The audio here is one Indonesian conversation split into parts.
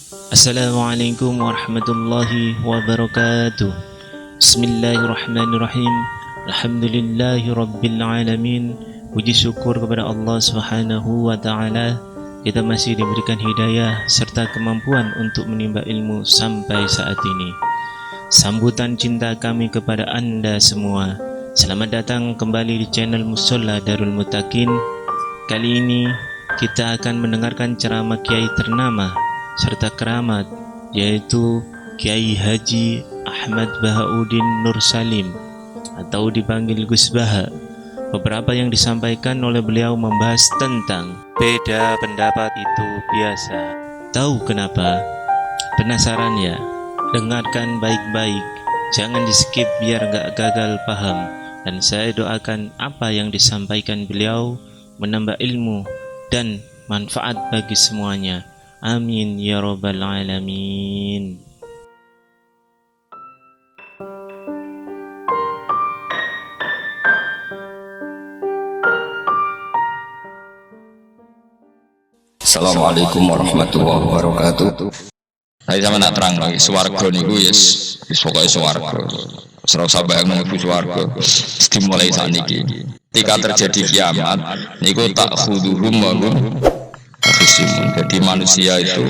Assalamualaikum warahmatullahi wabarakatuh. Bismillahirrahmanirrahim. Alhamdulillahi rabbil alamin. Puji syukur kepada Allah Subhanahu wa taala, kita masih diberikan hidayah serta kemampuan untuk menimba ilmu sampai saat ini. Sambutan cinta kami kepada Anda semua. Selamat datang kembali di channel Musholla Darul Muttaqin. Kali ini kita akan mendengarkan ceramah kiai ternama serta keramat, yaitu Kiai Haji Ahmad Bahauddin Nur Salim atau dipanggil Gus Baha. Beberapa yang disampaikan oleh beliau membahas tentang beda pendapat itu biasa. Tahu kenapa? Penasaran ya? Dengarkan baik-baik, jangan di skip biar gak gagal paham. Dan saya doakan apa yang disampaikan beliau menambah ilmu dan manfaat bagi semuanya. Amin ya rabbal alamin. Assalamualaikum warahmatullahi wabarakatuh. Saya sama nak terang lagi swarga niku yes pokoke swarga. Ora usah bayang mlebu swarga. Dimulai saniki. Ketika terjadi kiamat niku tak khuduhum wa Khisimun. Jadi manusia itu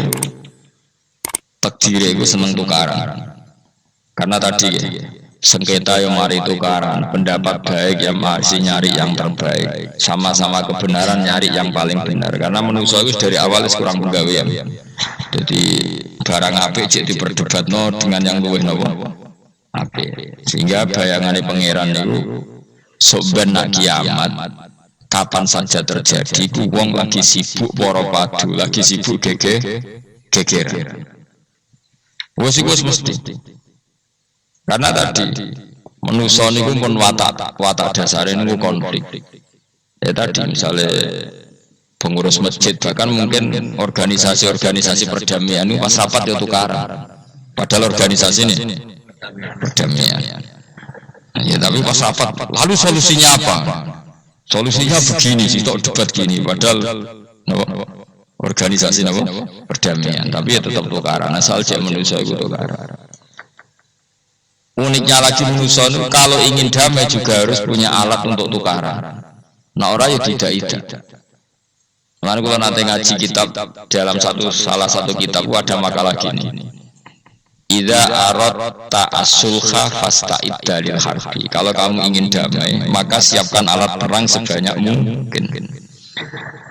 takdir itu seneng tukaran. Karena tadi sengketa yang mari tukaran, pendapat baik yang masih nyari yang terbaik, sama-sama kebenaran nyari yang paling benar. Karena manusia itu dari awal kurang penggawean. Jadi barang apik cek diperdebatno dengan yang luwih napa apik. Sehingga bayangannya pangeran itu sok ben nak kiamat kapan saja terjadi, wong lagi sibuk poro padu, lagi sibuk gegeran. Wes mesti. Karena tadi manusia niku pun watak dasare niku konflik. Ya tadi misalnya pengurus masjid, bahkan mungkin organisasi perdamaian itu pas rapat ya tukaran. Padahal organisasi ini perdamaian. Ya tapi pas rapat, lalu solusinya apa? Solusinya begini sih, tok debat gini, padahal organisasi perdamaian, tapi ya tetap tukaran, asal cek manusia itu tukaran. Uniknya lagi manusia itu kalau ingin damai juga harus punya alat untuk tukaran. Nah orang ya tidak. Lalu kalau nanti ngaji kitab dalam salah satu kitab ada makalah gini. Idza aradta as-sulha fasta'id dalil harbi. Kalau kamu ingin damai, maka siapkan alat perang sebanyak mungkin.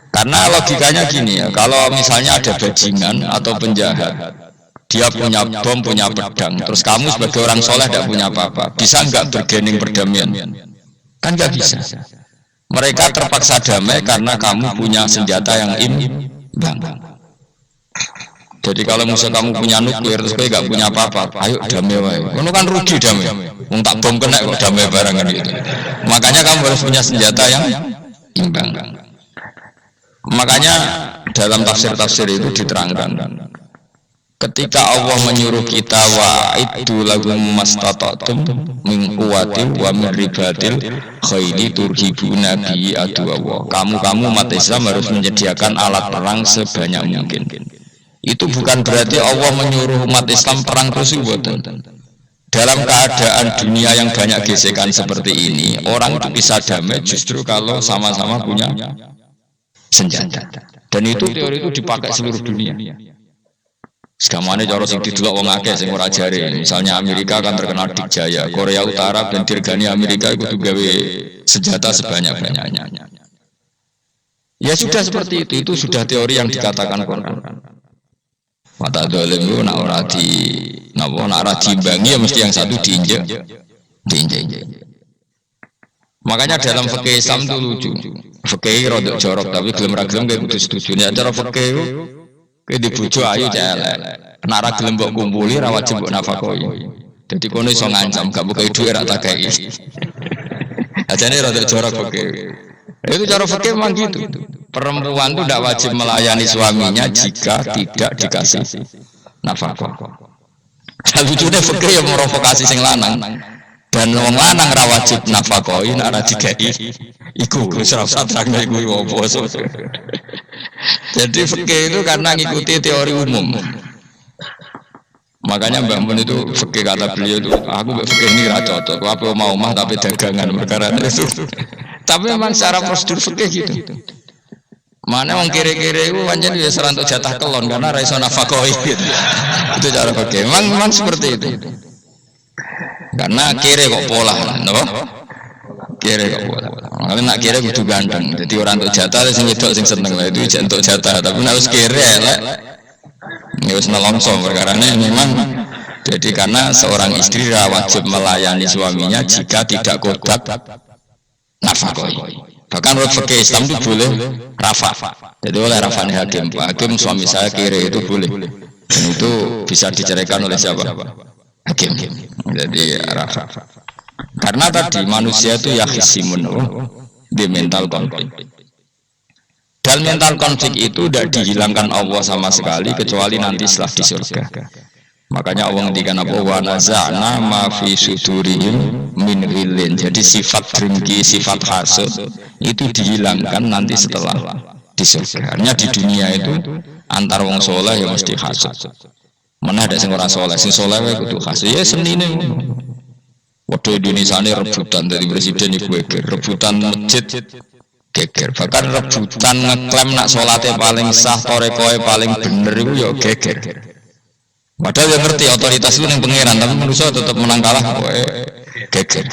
Karena logikanya gini ya, kalau misalnya ada bajingan atau penjahat, dia punya bom, punya pedang, terus kamu sebagai orang soleh tidak punya apa-apa, bisa nggak bergening perdamaian? Kan nggak bisa. Mereka terpaksa damai karena kamu punya senjata yang imbang. Jadi kalau misalnya kamu punya nuklir terus kayak gak punya apa-apa, ayo damai wae. Kamu kan rugi damai. Wong tak bom kena kok damai barengan gitu. Makanya kamu harus punya senjata yang imbang. Makanya dalam tafsir-tafsir itu diterangkan, ketika Allah menyuruh kita wa'iddu lahum mastata'tum min quwwatin wa min ribatil khaili turhibuna bi aduwwa. Kamu umat Islam harus menyediakan alat perang sebanyak mungkin. Itu bukan berarti Allah menyuruh umat Islam perang terus buatan. Dalam keadaan dunia yang banyak gesekan seperti ini, orang itu bisa damai justru kalau sama-sama punya senjata. Dan itu teori itu dipakai seluruh dunia. Segamane cara sing didelok wong akeh sing ora jare. Misalnya Amerika kan terkenal dikjaya, Korea Utara dan dirgani Amerika itu gawe senjata sebanyak-banyaknya. Ya sudah seperti itu sudah teori yang dikatakan Quran. Mata dolim itu nak ora diimbangi ya mesti yang satu diinjek. Makanya dalam fikih Islam itu lucu. Fikih rodok jorok tapi gelem ra gelem kayak kudu setuju. Nek cara fikih kayak dibujuk ayu celek. Nek ra gelem mbok kumpuli ra wajib mbok nafakoi. Dadi kono iso ngancam gak buka dhuwit ra tak kei. Ajane rodok jorok fikih. Itu cara fikih memang gitu. Perempuan itu tidak wajib melayani suaminya jika tidak dikasih nafkah. Lucunya fikih yang merovokasi sing lanang. Dan wong lanang ra wajib nafkahi nek ora digawe iku wis ora usah terangno iku opo. Jadi fikih itu karena ngikuti teori umum. Makanya Mbak Mun itu fikih kata beliau itu, aku fikih ini ra cocok. Aku mau omah tapi dagangan perkara itu. Tapi memang secara prosedur fikih gitu. Mana wong kere-kere itu pancen wis ora entuk jatah kelon karena ra iso nafkahi gitu. Itu cara fikih. Memang seperti itu. Karena kere kok pola, napa? Kere kok pola. Kalau nak kere kudu ganteng. Jadi orang entuk jatah sing wedok sing seneng lah itu ijek entuk jatah, tapi nek wis kere elek. Ya wis nelongso perkarane memang. Jadi karena seorang istri wajib melayani suaminya jika tidak kodak nafkahi. Bahkan menurut fikih Islam itu boleh rafa. Jadi oleh rafani hakim. Hakim suami saya kere itu boleh. Dan itu bisa diceraikan oleh siapa? Hakim. Jadi rafa. Karena tadi manusia itu ya khisimun di mental konflik. Dan mental konflik itu tidak dihilangkan Allah sama sekali kecuali nanti setelah di surga. Makanya Allah ngendikan apa wa naza'na ma fi sudurihim min ghillin. Jadi sifat dengki, sifat hasud itu dihilangkan nanti setelah di surga. Hanya di dunia itu antar wong soleh ya mesti hasud. Mana ada sing ora soleh, sing soleh wae kudu hasud. Ya senine ngono. Waktu Indonesia ini rebutan dari presiden iku geger, rebutan masjid geger. Bahkan rebutan ngeklaim nak sholatnya paling sah, torekoe paling bener itu ya geger. Padahal yang ngerti otoritas itu yang pangeran, tapi manusia tetap menang kalah, geger.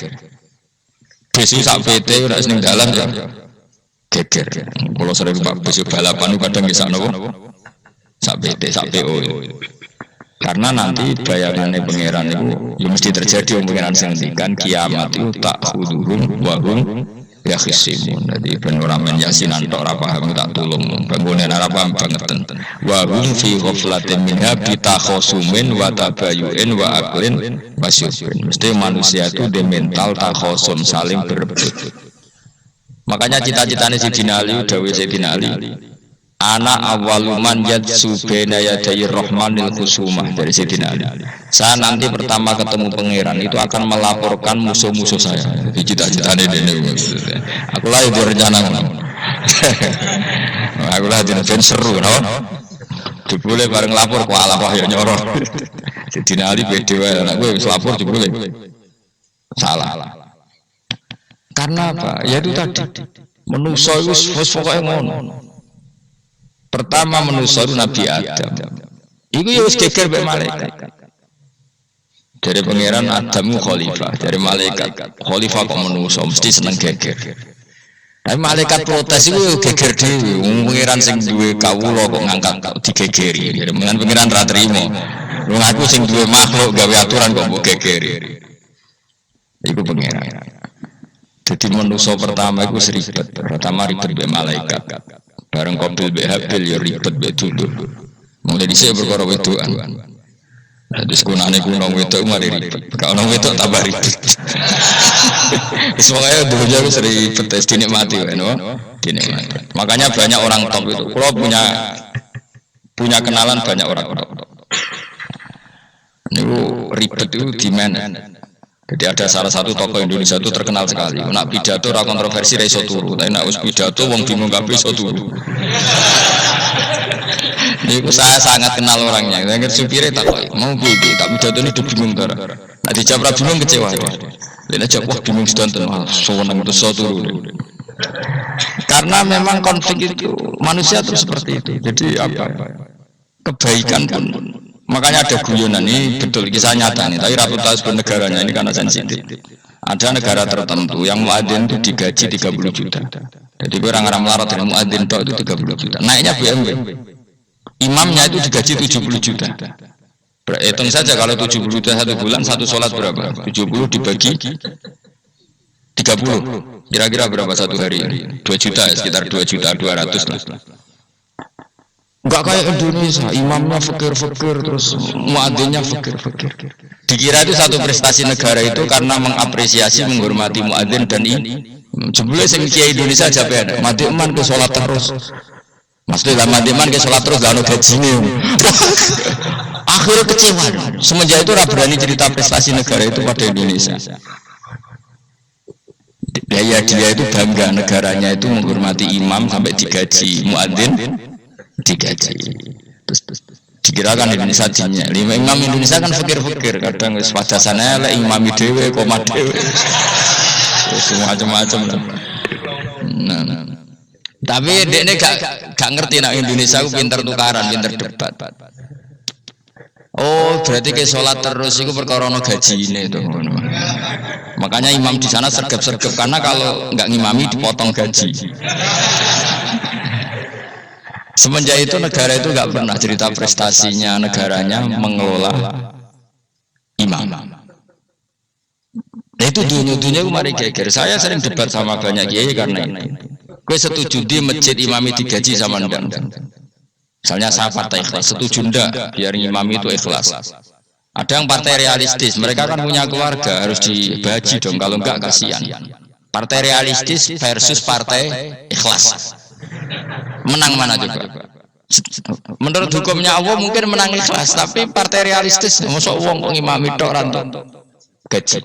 Besok sak PT udah seneng dalan ya geger. Kalau sering pak besok balapan itu kadang bisa nopo sak PT, sak PO. Karena nanti bayangannya pangeran itu ya mesti terjadi yang pangeran sendirikan kiamat itu tak khuduhum wahum ya khisimun. Jadi penuramen yasin antok rapaham tak tulung bangunan rapaham bangetan wahum fi ghaflatin minha bitakhosumin wa tabayu'in wa aklin wasyubin. Mesti manusia itu di mental takhosum saling berebut. Makanya cita-citanya Sayyidina Ali dawuh Sayyidina Ali ana awaluman yadsu bena yadayi rahmanil khusumah dari Sayyidina Ali. Saya nanti pertama ketemu pangeran itu akan melaporkan musuh-musuh saya. Cita-citanya ini. Aku lah itu rencana. Aku lah jadi ben seru, no? Jebule bareng lapor kok ala wahyu nyoro. Sayyidina Ali beda wae anak gue wis lapor jebule. Salah. Karena apa? Ya itu tadi. Manusa itu wis pokoke ngono. Pertama manusia itu Nabi Adam. Iku ya wis geger mbek malaikat. Dari pangeran Adam khalifah, dari malaikat khalifah kok manusia mesti seneng geger. Tapi malaikat protes itu geger dhewe. Pangeran sing duwe kawula kok ngangkat digegeri. Jadi pangeran ra trimo. Wong aku sing duwe makhluk gawe aturan kok mbok gegeri. Iku pangeran. Jadi manusia pertama itu ribet. Pertama ribet mbek malaikat. Bareng Qabil be Habil ya ribet be dulu. Mulai dhisik perkara wedokan. Dadi sekunane kuno wedok mari ribet. Kalau wedok tambah ribet. Wis wae dunya wis ribet wis dinikmati wae no. Dinikmati. Makanya banyak orang top itu. Kalau punya kenalan banyak orang top. Niku ribet itu di mana? Jadi ada salah satu tokoh Indonesia itu terkenal sekali. Nak pidato ra kontroversi ra iso turu, tapi nak wis pidato wong bingung kabeh iso turu. Niku saya sangat kenal orangnya. Saya supire takoki, "Mau piye? Tak pidato ini bingung ta." Nak dijawab ra bingung kecewa. Lha jawab wah bingung sedanten, seneng terus iso turu. Karena memang konflik itu manusia terus seperti itu. Jadi apa? Kebaikan pun makanya ada guyonan ini betul kisah nyata nih, tapi reputasi bernegaranya ini karena sensitif. Ada negara tertentu yang muadzin itu digaji 30 juta. Jadi orang-orang melarat dengan muadzin itu 30 juta. Naiknya BMW. Imamnya itu digaji 70 juta. Hitung saja kalau 70 juta satu bulan satu sholat berapa? 70 dibagi 30. Kira-kira berapa satu hari? 2 juta, sekitar 2 juta 200 lah. Enggak kayak Indonesia, imamnya fakir-fakir terus muadzinnya fakir-fakir. Dikira itu satu prestasi negara itu karena mengapresiasi, menghormati muadzin dan ini. Jebule sing kiai Indonesia aja ada, mati eman ke sholat terus. Maksudnya mati eman ke sholat terus gak ada gajine. Akhirnya kecewa. Semenjak itu ora berani cerita prestasi negara itu pada Indonesia. Dia itu bangga negaranya itu menghormati imam sampai digaji muadzin digaji. Terus Dikirakan Indonesia jinnya. Imam Indonesia kan fikir-fikir, kadang wis padasane elek imami dhewe, koma dhewe. Semua macam-macam. Nah. Tapi dia gak ngerti nak Indonesia aku pinter tukaran, pinter debat. Oh, berarti ke sholat terus itu perkara ono gaji ini tuh. Makanya imam di sana sergap-sergap karena kalau nggak ngimami dipotong gaji. Semenjak itu negara itu nggak pernah cerita prestasinya negaranya mengelola imam. Nah itu dunia kemarin geger. Saya sering debat sama banyak kiai karena ini. Gue setuju di masjid imami digaji sama enggak? Misalnya saya partai ikhlas, setuju enggak biar imami itu ikhlas. Ada yang partai realistis, mereka kan punya keluarga harus dibaji dong, kalau enggak kasihan. Partai realistis versus partai ikhlas. Menang mana coba? Menurut hukumnya Allah mungkin menang ikhlas, tapi partai realistis masuk uang pengimami tok rantok gaji.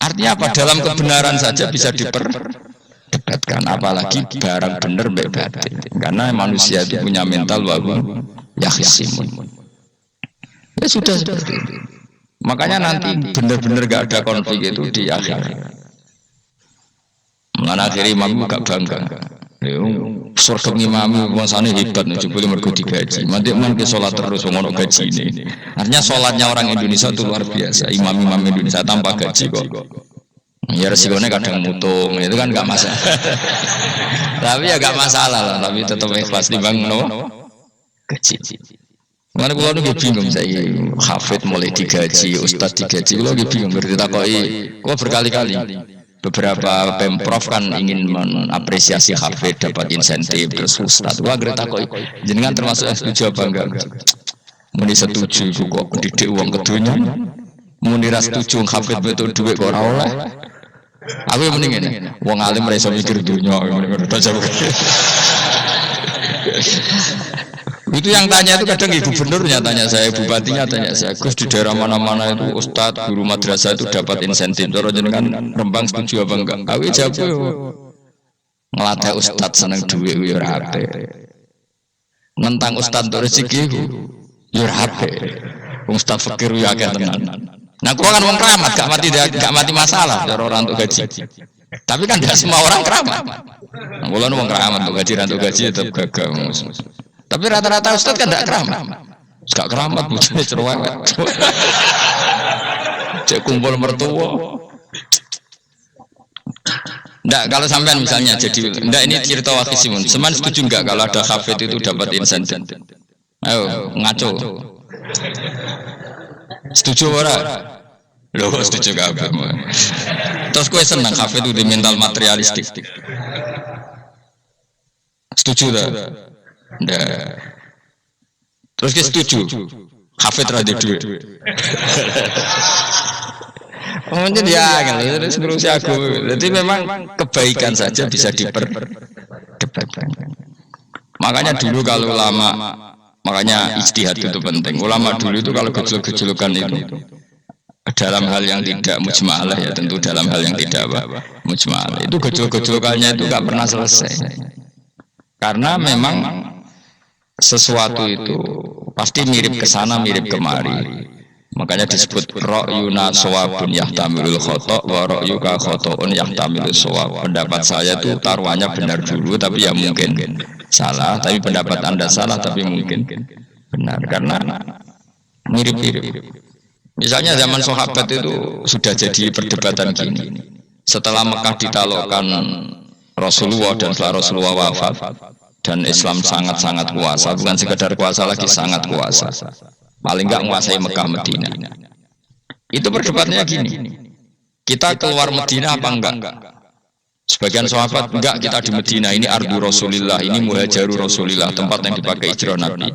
Artinya apa? Dalam kebenaran saja bisa diperdebatkan, apalagi barang benar batin. Karena manusia itu punya mental wahum yakhsimun. Ya sudah seperti itu. Makanya nanti benar-benar gak ada konflik itu di akhir. Mengenai akhir imam gak bangga. Surga imami masane hebat nih, coba mergo digaji. Mandi ke sholat terus ngono gaji ini. Artinya sholatnya orang Indonesia itu luar biasa. Imam-imam Indonesia tanpa gaji kok. Ya resikonya kadang mutung, itu kan nggak masalah. Tapi ya nggak masalah lah. Tapi tetap ikhlas dibang no gaji. Mana kalau nggak bingung saya hafid mulai digaji, ustadz digaji, kalau nggak bingung berditakoi. Kok berkali-kali. Beberapa pemprov kan ingin mengapresiasi hafid dapat insentif terus ustadz. Wah gerita kok jenengan termasuk setuju apa enggak? Muni setuju kok pendidik uang kedunya. Muni ras setuju hafid betul duit kok ora oleh. Aku mending ini. Wong alim ora iso mikir dunya ngono aja. Itu yang tanya itu kadang gubernurnya tanya saya, bupatinya tanya saya, Gus di daerah mana-mana itu ustadz, guru madrasah itu dapat insentif. Terus jenengan Rembang setuju apa enggak? Aku jawab ngelatih ustadz seneng duit yo ora apik. Nentang ustadz untuk rezeki yo ora apik. Wong ustadz fakir yo akeh tenan. Nah, kau kan wong keramat, gak mati masalah cara orang untuk gaji. Tapi kan tidak semua orang keramat. Nah, kalau wong keramat untuk gaji tetap gagal. Tapi rata-rata ustadz kan tidak keramat. Gak keramat, bujanya cerewet. Cek kumpul mertua. Nggak, kalau sampean misalnya jadi, nggak ini cerita wakisimun. Seman setuju nggak kalau ada hafid itu dapat insentif? Ayo ngaco. Setuju ora? Loh, setuju gak apa? Terus gue senang hafid itu di mental materialistik. Setuju tak? Nggak. Terus gue setuju. Hafid rada duit. Mungkin ya, terus ngurusi aku. Jadi memang kebaikan saja bisa diperdebatkan. Makanya dulu kalau ulama, makanya ijtihad itu penting. Ulama dulu itu kalau gejol-gejolokan itu dalam hal yang tidak mujma'alah ya, tentu dalam hal yang tidak mujma'alah. Itu gejol-gejolokannya itu gak pernah selesai. Karena memang sesuatu itu pasti mirip ke sana, mirip kemari. Makanya disebut ra'yuna shawabun yahtamilul khata' wa ra'yuka khata'un yahtamilul shawab. Pendapat saya itu taruhannya benar dulu tapi ya mungkin salah, tapi pendapat Anda salah tapi mungkin benar karena mirip-mirip. Misalnya zaman sahabat itu sudah jadi perdebatan gini. Setelah Mekah ditaklukkan Rasulullah dan setelah Rasulullah wafat dan Islam sangat-sangat kuasa, bukan sekedar kuasa lagi, sangat kuasa. Paling enggak menguasai Mekah Medina. Itu perdebatannya gini. Kita keluar Medina apa enggak? Sebagian sahabat enggak, kita di Medina, ini ardu Rasulillah, ini muhajaru Rasulillah, tempat yang dipakai hijrah Nabi.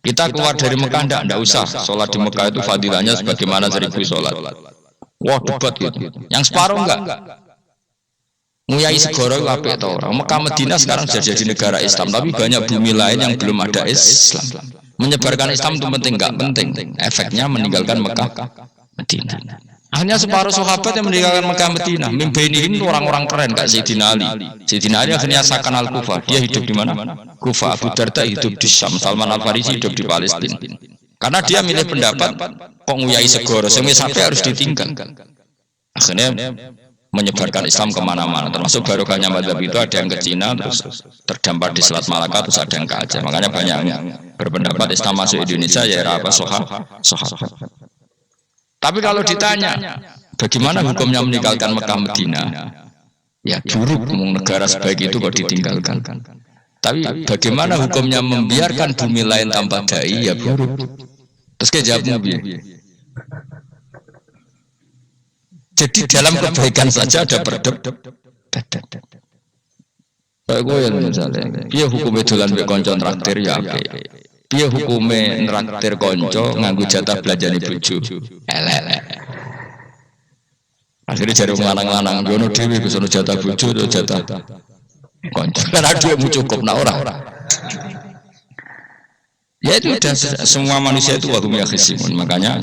Kita keluar dari Mekah enggak usah. Sholat di Mekah itu fadilahnya sebagaimana 1000 sholat. Wah, debat gitu. Yang separuh enggak. Nguyai segoro itu apik ta ora. Mekah Medina sekarang sudah jadi negara Islam, tapi banyak bumi lain yang belum ada Islam. Menyebarkan Islam itu penting enggak penting. Efeknya meninggalkan Mekah Medina. Hanya separuh sahabat yang meninggalkan Mekah Madinah. Mimbainihim itu orang-orang keren kayak Sayyidina Ali. Sayyidina Ali akhirnya Sakan al-Kufah. Dia hidup di mana? Kufah. Abu Darda hidup di Syam. Salman al-Farisi hidup di Palestina. Karena dia milih pendapat kok nguyai segoro, semua sampai harus ditinggal. Akhirnya menyebarkan Islam kemana-mana. Termasuk barokahnya madzhab itu ada yang ke Cina, terus terdampar di Selat Malaka, terus ada yang ke Aceh. Makanya banyak yang berpendapat Islam masuk Indonesia ya era apa sahabat. Tapi kalau ditanya, bagaimana hukumnya meninggalkan Mekah Madinah? Ya buruk, negara sebaik itu kok ditinggalkan. Tapi bagaimana hukumnya membiarkan bumi lain tanpa dai? Ya buruk. Terus kayak jawabnya, jadi dalam kebaikan saja ada perdebatan. Kayak gue yang misalnya, dia hukumnya dolan mbek kanca traktir ya apik. Piye hukume nraktir konco nganggo jatah belanjane bojo. Elek. Akhirnya jare wong lanang-lanang ngono dhewe wis ono jatah bojo to jatah konco. Karena dhuwitmu cukup nak ora. Ya itu udah semua manusia itu wakum ya khisimun. Makanya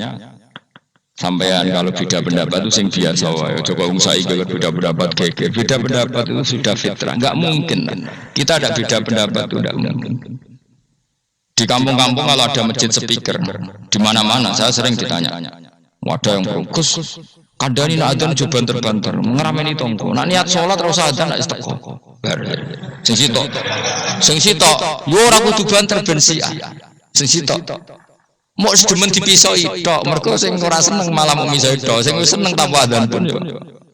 sampean kalau beda pendapat itu sing biasa wae. Coba wong saiki beda pendapat geger. Beda pendapat itu sudah fitrah. Enggak mungkin. Kita ada beda pendapat itu enggak mungkin. Di kampung-kampung kalau ada masjid speaker di mana-mana saya sering ditanya, wadah yang bagus, kandani nak adzan coba banter-banter, ngerameni tonggo. Nak niat sholat terus adzan nak isteko. Sing sitok, yo ora kudu banter ben siah. Sing sitok. Mau sedemen dipisoi tok, mergo sing ora seneng malah mau misoi tok, sing wis seneng tambah adzan pun yo.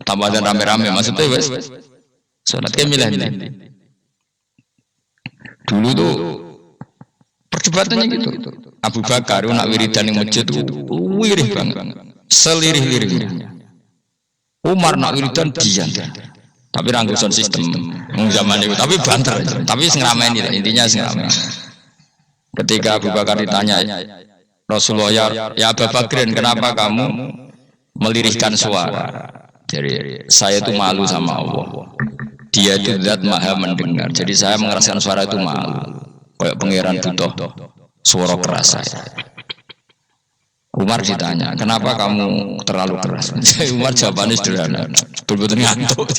Tambah adzan rame-rame maksudnya wis. Salat ke milih ini. Dulu tuh perdebatannya gitu. Abu Bakar nak wiridan yang masjid itu wirih banget, selirih-lirihnya. Umar nak wiridan diam, tapi ranggusan sistem zaman itu, tapi banter, tapi sengramen itu intinya sengramen. Ketika Abu Bakar ditanya, Rasulullah ya Abu Bakrin, kenapa kamu melirihkan suara? Jadi saya itu malu sama Allah. Dia itu zat maha mendengar. Jadi saya mengeraskan suara itu malu. Kayak pangeran butuh suara keras saya. Umar ditanya, kenapa kamu terlalu keras? Umar jawabannya sederhana, betul-betul ngantuk.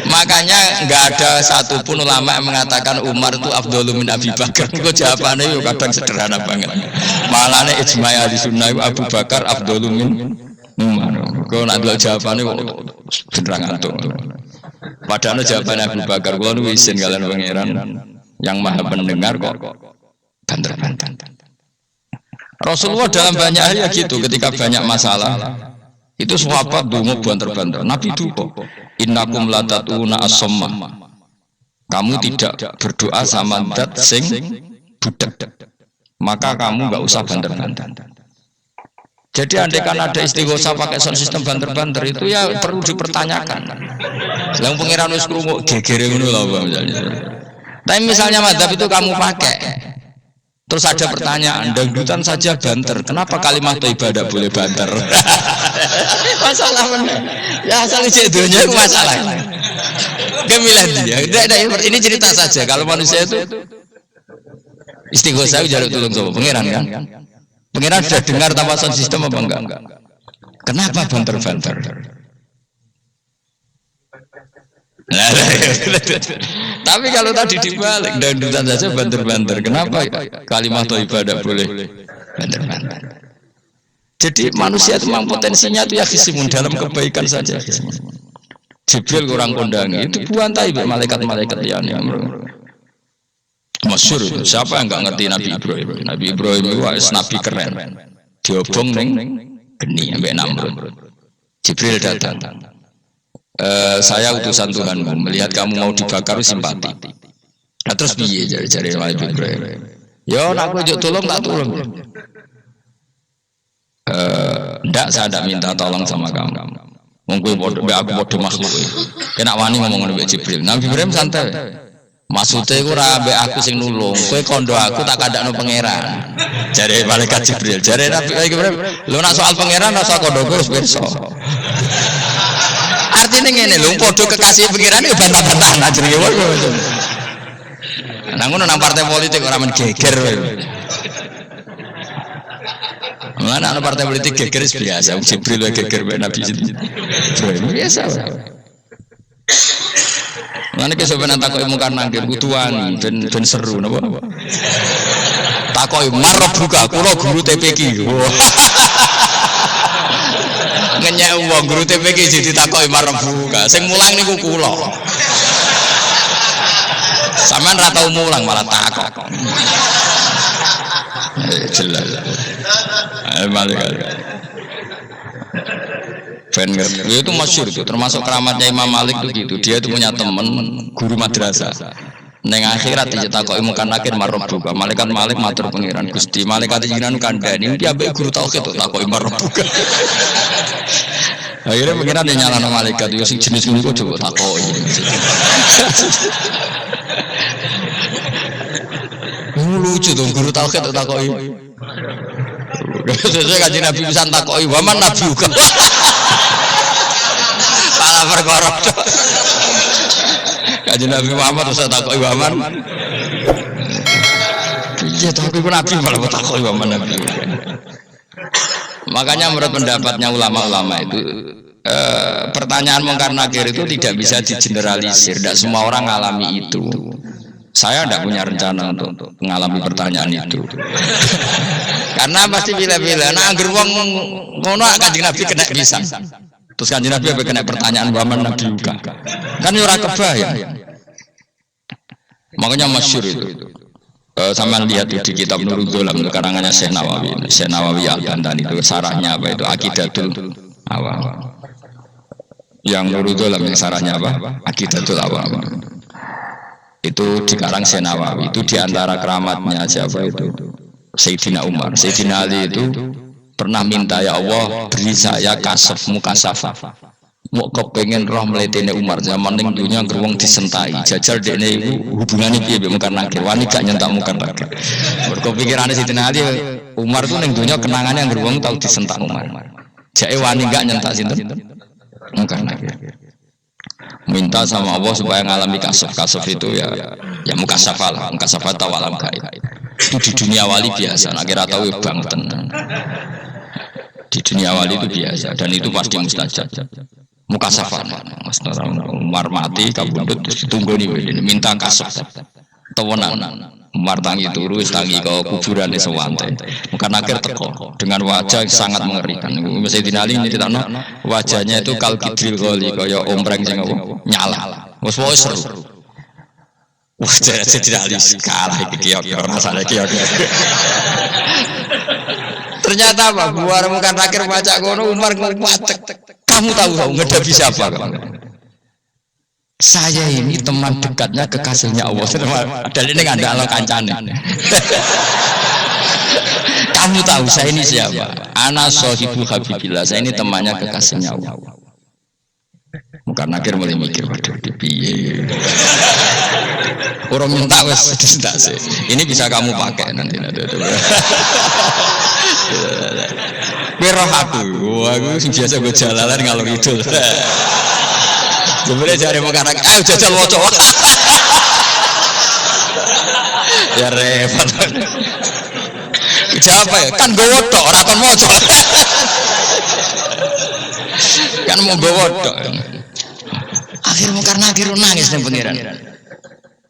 Makanya nggak ada satupun ulama yang mengatakan Umar itu afdhalu min Abi Bakar. Kok jawabannya itu kadang sederhana banget. Malahnya ijma' ahli sunnah Abu Bakar afdhalu min Umar. Kok nak jawabannya kok beneran ngantuk. Padahal jawaban Abu Bakar, kalau nu izin kalian pangeran yang maha mendengar kok banter-banter. Rasulullah dalam banyak hal ya gitu, ketika banyak masalah itu sahabat dungo banter-banter. Nabi duko, innakum latatuna as-somma. Kamu tidak berdoa sama zat sing budak, maka kamu nggak usah banter-banter. Jadi andai kan ada istighosah pakai sound system banter-banter itu ya perlu dipertanyakan. Yang pengiran wis krungu gegere ngono lho misalnya. Tapi misalnya madzhab itu kamu pakai, terus ada pertanyaan, dangdutan saja banter, kenapa kalimat thayyibah tidak boleh banter? Masalah mana? Ya asal isi dunia itu masalah. Gemilan dia. Ini cerita saja. Kalau manusia itu istighosah jaruk tulung sama pengiran kan? Pengiran sudah dengar tanpa sound system apa enggak? Kenapa banter-banter? Tapi kalau tadi dibalik dangdutan saja banter-banter, kenapa kalimat thayyibah tidak boleh banter-banter? Jadi manusia itu memang potensinya itu ya khisimun dalam kebaikan saja. Jibril kurang kondangi itu buantai malaikat-malaikat yang masyhur itu. Siapa yang enggak ngerti Nabi Ibrahim? Nabi Ibrahim itu nabi keren. Diobong ning geni ambek Namrud. Jibril datang. Saya utusan Tuhanmu, melihat kamu mau dibakar simpati. Nah, terus piye jari Nabi Ibrahim? Yo nak aku tolong tak tolong. Ndak saya tidak minta tolong sama kamu. Mungkin aku bodoh makhluk. Kena wani ngomong dengan Jibril. Nabi Ibrahim santai. Maksudnya aku rabe aku sing nulung, kowe kondo aku tak kadakno pangeran. Jare malaikat Jibril, jare Nabi Ibrahim, lho nak soal pangeran ora usah kondo wis pirsa. Artinya ngene lho, padha kekasih pangeran yo bantah-bantahan jenenge wae. Nah ngono nang partai politik ora men geger. Mana anak partai politik geger biasa, Jibril geger Nabi biasa. Mana ke sebenarnya takoi mungkar nangkir kutuan ben seru napa? Takoi marah buka, kulo guru TPQ. Ngenyek wong guru TPQ jadi takoi marah buka. Sing mulang niku kulo. Sampean ra tau mulang malah takok. Jelas. Itu masyhur itu, termasuk keramatnya Imam Malik itu gitu. Dia itu punya teman guru madrasah. Neng akhirat dicetakoki mungkin nakir marbuka. Malaikat Malik matur pengiran Gusti. Malaikat jinan kandhani dia ambek guru tauhid itu takoki marbuka. Akhirnya pengiran dia nyalano malaikat yo sing jenis niku coba takoki. Lucu tuh guru tauhid itu takoki. Sesuai kajian Nabi bisa takoki waman Nabi juga. Salah perkara. Kajian Nabi Muhammad terus takoki waman. Iya takoki Nabi malah takoki waman Nabi. Makanya menurut pendapatnya ulama-ulama itu pertanyaan mungkar nakir itu tidak bisa digeneralisir. Tidak semua orang mengalami itu. Saya tidak punya rencana untuk mengalami pertanyaan itu. Karena pasti bila-bila. Nah, agar wong ngono Kanjeng Nabi kena bisa. Terus Kanjeng Nabi apa kena pertanyaan waman Nabi juga. Kan ora kebayang. Makanya masyhur itu. Sama lihat di kitab Nurul Dolam karangannya Syekh Nawawi Al-Bantani itu sarahnya apa itu Aqidatul Awam. Yang Nurul Dolam yang sarahnya apa? Aqidatul Awam. Itu dikarang Syekh Nawawi. Itu diantara keramatnya siapa itu? Sayyidina Umar. Sayyidina Ali itu pernah minta ya Allah beri saya kasaf mukasafah. Mau kepengen roh meletene Umar zaman ning dunya geruwong disentai. Jajal dekne iku hubungane piye mbek mungkar nakir. Wani gak nyentak mungkar nakir. Mergo pikirane Sayyidina Ali Umar itu ning dunya kenangane yang geruwong tau disentak Umar. Jake wani gak nyentak sinten? Mungkar nakir. Minta sama Allah supaya ngalami kasaf itu ya mukasafah lah, mukasafah tahu alam gaib. Itu di dunia wali biasa, akhirnya tahu bang tenang. Di dunia wali itu biasa dan itu pasti mustajab. Mukasafah, Mas Umar mati kabundut tunggu nih, minta kasaf, tawanan. Umar tangi turu, tangi ke kuburan di Sewante. Mungkin akhir teko dengan wajah yang sangat mengerikan. Mesti dinali ini tidak no wajahnya itu kal kidril goli kaya ombreng sing nyala. Wes seru. Wajah dinali kalah iki yo rasane iki yo. Ternyata apa? Buar mukan akhir baca kono Umar nguwatek. Kamu tahu ngedapi siapa kamu? Saya ini teman dekatnya kekasihnya Allah. Dan ini nggak ada alam kancane. Kamu tahu saya ini siapa? Ana sohibu habibillah. Saya ini temannya kekasihnya Allah. Bukan akhir mulai mikir waduh di piye. Orang minta wes tidak sih. Ini bisa kamu pakai nanti ada. Biar aku, aku biasa gue jalanan ngalor itu. Sebenarnya cari makanan, ayo jajal woco. Ya repot. Siapa ya? Kan gue wotok, orang kan woco. Kan mau gue wotok. Akhir mungkar nakir nangis nih pengiran.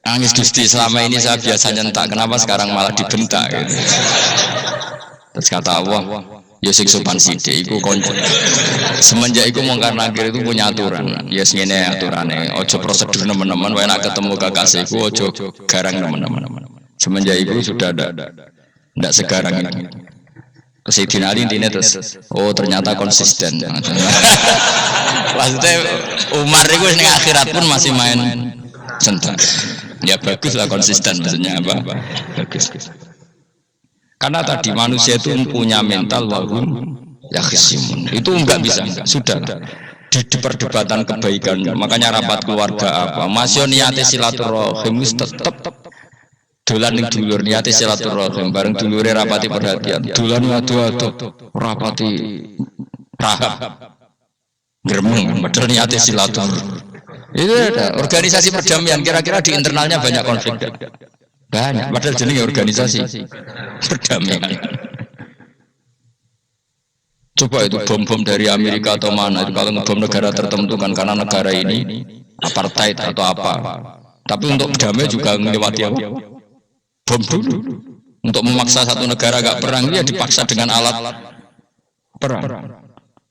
Nangis Gusti, selama ini saya biasa nyentak, kenapa sekarang malah dibentak? Gitu. Terus kata Allah, ya sing sopan sithik iku konco. Semenjak iku mungkar nakir itu punya aturan. Ya ngene aturane, aja prosedur nemen-nemen wae nek ketemu kekasihku aja garang nemen-nemen. Semenjak iku sudah ada ndak segarang itu. Sayyidina Ali intine terus ternyata konsisten. Maksudnya Umar itu ning akhirat pun masih main sentak. Ya baguslah konsisten maksudnya apa? Bagus. Karena tadi manusia itu punya mental wahum ya khisimun. Itu enggak bisa, sudah di perdebatan kebaikan. Makanya rapat keluarga apa? Masih niate silaturahim tetap dolan ning dulur niate silaturahim bareng dulure rapati perhatian. Dolan adu-adu rapati rahab. Gremeng padahal niate silaturahim. Itu ada organisasi perdamaian kira-kira di internalnya banyak konflik. Banyak, padahal jenenge organisasi perdamaian. Coba itu bom-bom dari Amerika atau mana itu kalau ngebom negara tertentu kan karena negara ini apartheid atau apa. Tapi untuk damai juga melewati apa? Bom dulu. Untuk memaksa satu negara gak perang dia dipaksa dengan alat perang.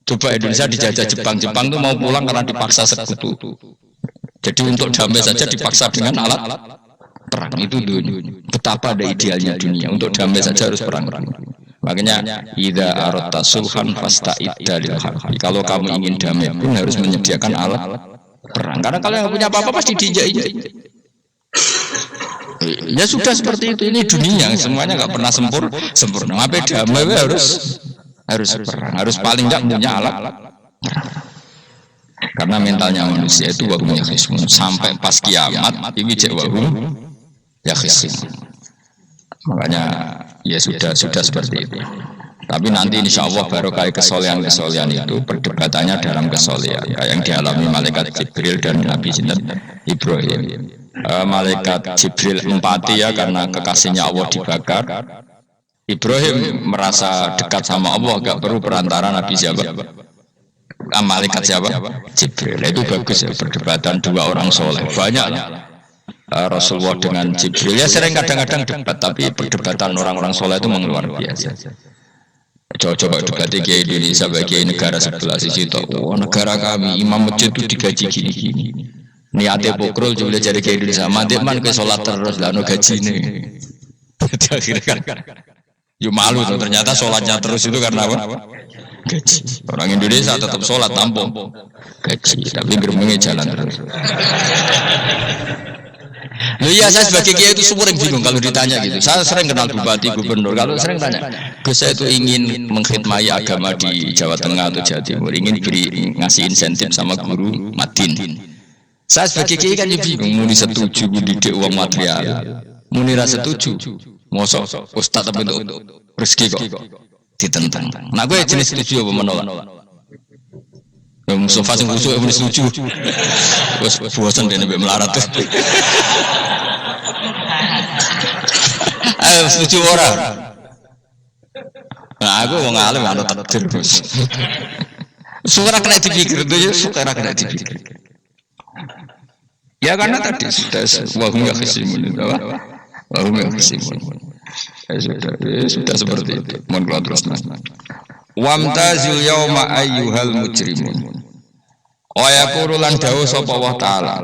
Coba Indonesia dijajah Jepang tuh mau pulang karena dipaksa sekutu. Jadi untuk damai saja dipaksa dengan alat perang itu dunia. Betapa ada idealnya dunia untuk damai saja harus perang. Makanya idza aradta sulhan fasta'id lil harbi. Kalau kamu ingin damai pun harus menyediakan alat perang. Karena kalau yang punya apa-apa pasti diinjak-injak. Ya sudah seperti itu, ini dunia semuanya nggak pernah sempurna. Sampai damai harus perang, harus paling nggak punya alat perang. Karena mentalnya manusia itu wahum yakhisun sampai pas kiamat ini cek wahum yakhisun. Makanya ya sudah seperti itu. Tapi nanti insya Allah baru kayak kesolehan itu perdebatannya dalam kesolehan kayak yang dialami malaikat Jibril dan Nabi Ibrahim. Malaikat Jibril empati ya karena kekasihnya Allah dibakar. Ibrahim merasa dekat sama Allah, gak perlu perantara Nabi siapa? Malaikat siapa? Jibril. Itu bagus ya perdebatan dua orang soleh. Banyak Rasulullah dengan Jibril ya sering kadang-kadang debat, tapi perdebatan orang-orang soleh itu memang luar biasa. Coba debat di Indonesia bagi negara sebelah sisi itu, oh negara kami imam masjid itu digaji gini-gini. Niatnya pokrol juga jadi ke Indonesia, mantep man ke sholat terus lah no gaji ini. Akhirnya kan, yuk malu tuh ternyata sholatnya terus itu karena apa? Gaji. Orang Indonesia tetap sholat tampung gaji, tapi gerbangnya jalan terus. Loh iya, saya sebagai kiai itu sering bingung kalau ditanya gitu. Saya sering kenal bupati, gubernur. Kalau sering tanya, Gus saya itu ingin mengkhidmati agama di Jawa Tengah atau Jawa Timur, ingin ngasih insentif sama guru Madin. Saya sebagai kiai kan bingung, muni setuju mendidik uang material, muni rasa setuju, mosok ustaz tapi untuk rezeki kok ditentang. Nah gue jenis setuju apa menolak? Mustafa sing khusuk wis setuju. Wis bosen dene mbek melarat. Ayo setuju ora? Nah aku wong alim ana takdir bos. Suara kena dipikir itu ya suara kena dipikir. Ya karena tadi sudah wahum yakhsimun itu apa? Wahum yakhsimun. Sudah seperti itu. Mohon keluar terus. Wamtazil yauma ayyuhal mujrimun. Wa yaqulu lan dawuh sapa Allah taala.